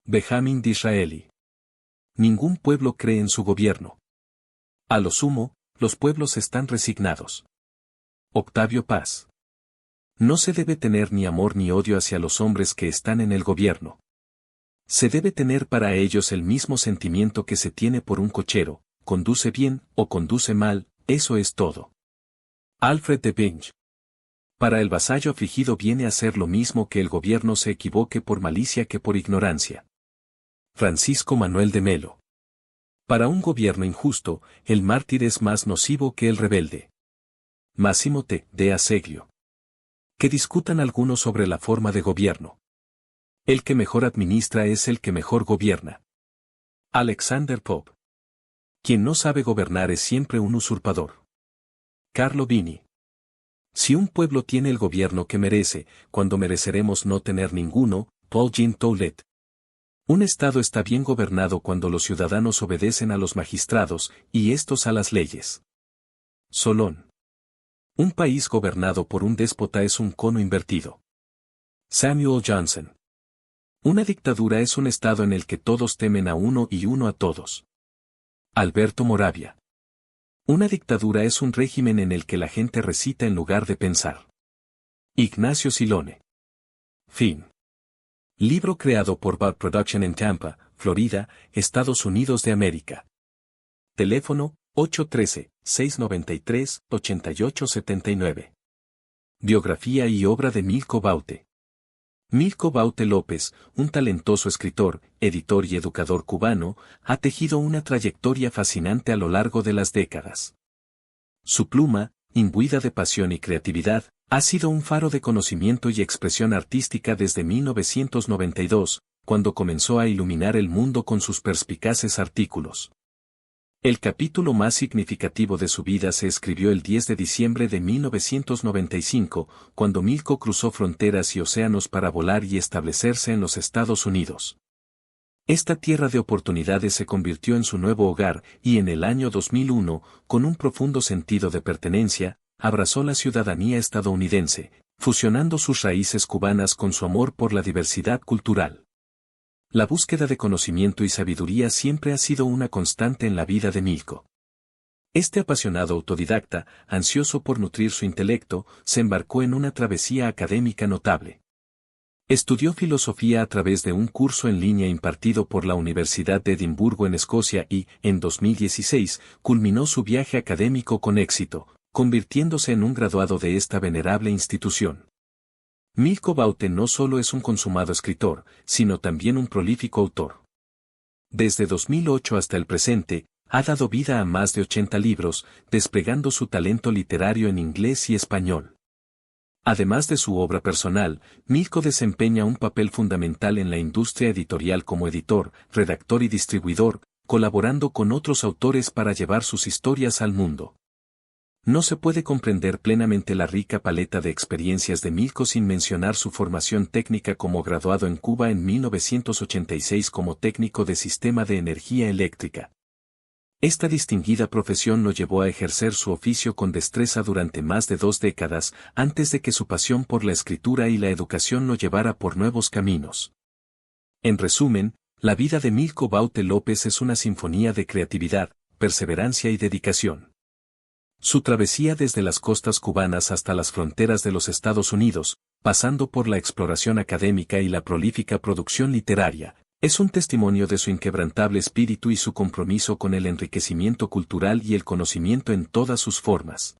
Benjamin Disraeli. Ningún pueblo cree en su gobierno. A lo sumo, los pueblos están resignados. Octavio Paz. No se debe tener ni amor ni odio hacia los hombres que están en el gobierno. Se debe tener para ellos el mismo sentimiento que se tiene por un cochero, conduce bien o conduce mal, eso es todo. Alfred de Binge. Para el vasallo afligido viene a ser lo mismo que el gobierno se equivoque por malicia que por ignorancia. Francisco Manuel de Melo. Para un gobierno injusto, el mártir es más nocivo que el rebelde. Máximo T. de Azeglio. Que discutan algunos sobre la forma de gobierno. El que mejor administra es el que mejor gobierna. Alexander Pope. Quien no sabe gobernar es siempre un usurpador. Carlo Bini. Si un pueblo tiene el gobierno que merece, cuando mereceremos no tener ninguno, Paul Jean Toulet. Un Estado está bien gobernado cuando los ciudadanos obedecen a los magistrados, y estos a las leyes. Solón. Un país gobernado por un déspota es un cono invertido. Samuel Johnson. Una dictadura es un estado en el que todos temen a uno y uno a todos. Alberto Moravia. Una dictadura es un régimen en el que la gente recita en lugar de pensar. Ignacio Silone. Fin. Libro creado por Bud Production en Tampa, Florida, Estados Unidos de América. Teléfono, 813-693-8879. Biografía y obra de Milko Baute. Milko Baute López, un talentoso escritor, editor y educador cubano, ha tejido una trayectoria fascinante a lo largo de las décadas. Su pluma, imbuida de pasión y creatividad, ha sido un faro de conocimiento y expresión artística desde 1992, cuando comenzó a iluminar el mundo con sus perspicaces artículos. El capítulo más significativo de su vida se escribió el 10 de diciembre de 1995, cuando Milko cruzó fronteras y océanos para volar y establecerse en los Estados Unidos. Esta tierra de oportunidades se convirtió en su nuevo hogar y en el año 2001, con un profundo sentido de pertenencia, abrazó la ciudadanía estadounidense, fusionando sus raíces cubanas con su amor por la diversidad cultural. La búsqueda de conocimiento y sabiduría siempre ha sido una constante en la vida de Milko. Este apasionado autodidacta, ansioso por nutrir su intelecto, se embarcó en una travesía académica notable. Estudió filosofía a través de un curso en línea impartido por la Universidad de Edimburgo en Escocia y, en 2016, culminó su viaje académico con éxito, convirtiéndose en un graduado de esta venerable institución. Milko Baute no solo es un consumado escritor, sino también un prolífico autor. Desde 2008 hasta el presente, ha dado vida a más de 80 libros, desplegando su talento literario en inglés y español. Además de su obra personal, Milko desempeña un papel fundamental en la industria editorial como editor, redactor y distribuidor, colaborando con otros autores para llevar sus historias al mundo. No se puede comprender plenamente la rica paleta de experiencias de Milko sin mencionar su formación técnica como graduado en Cuba en 1986 como técnico de sistema de energía eléctrica. Esta distinguida profesión lo llevó a ejercer su oficio con destreza durante más de 2 décadas, antes de que su pasión por la escritura y la educación lo llevara por nuevos caminos. En resumen, la vida de Milko Baute López es una sinfonía de creatividad, perseverancia y dedicación. Su travesía desde las costas cubanas hasta las fronteras de los Estados Unidos, pasando por la exploración académica y la prolífica producción literaria, es un testimonio de su inquebrantable espíritu y su compromiso con el enriquecimiento cultural y el conocimiento en todas sus formas.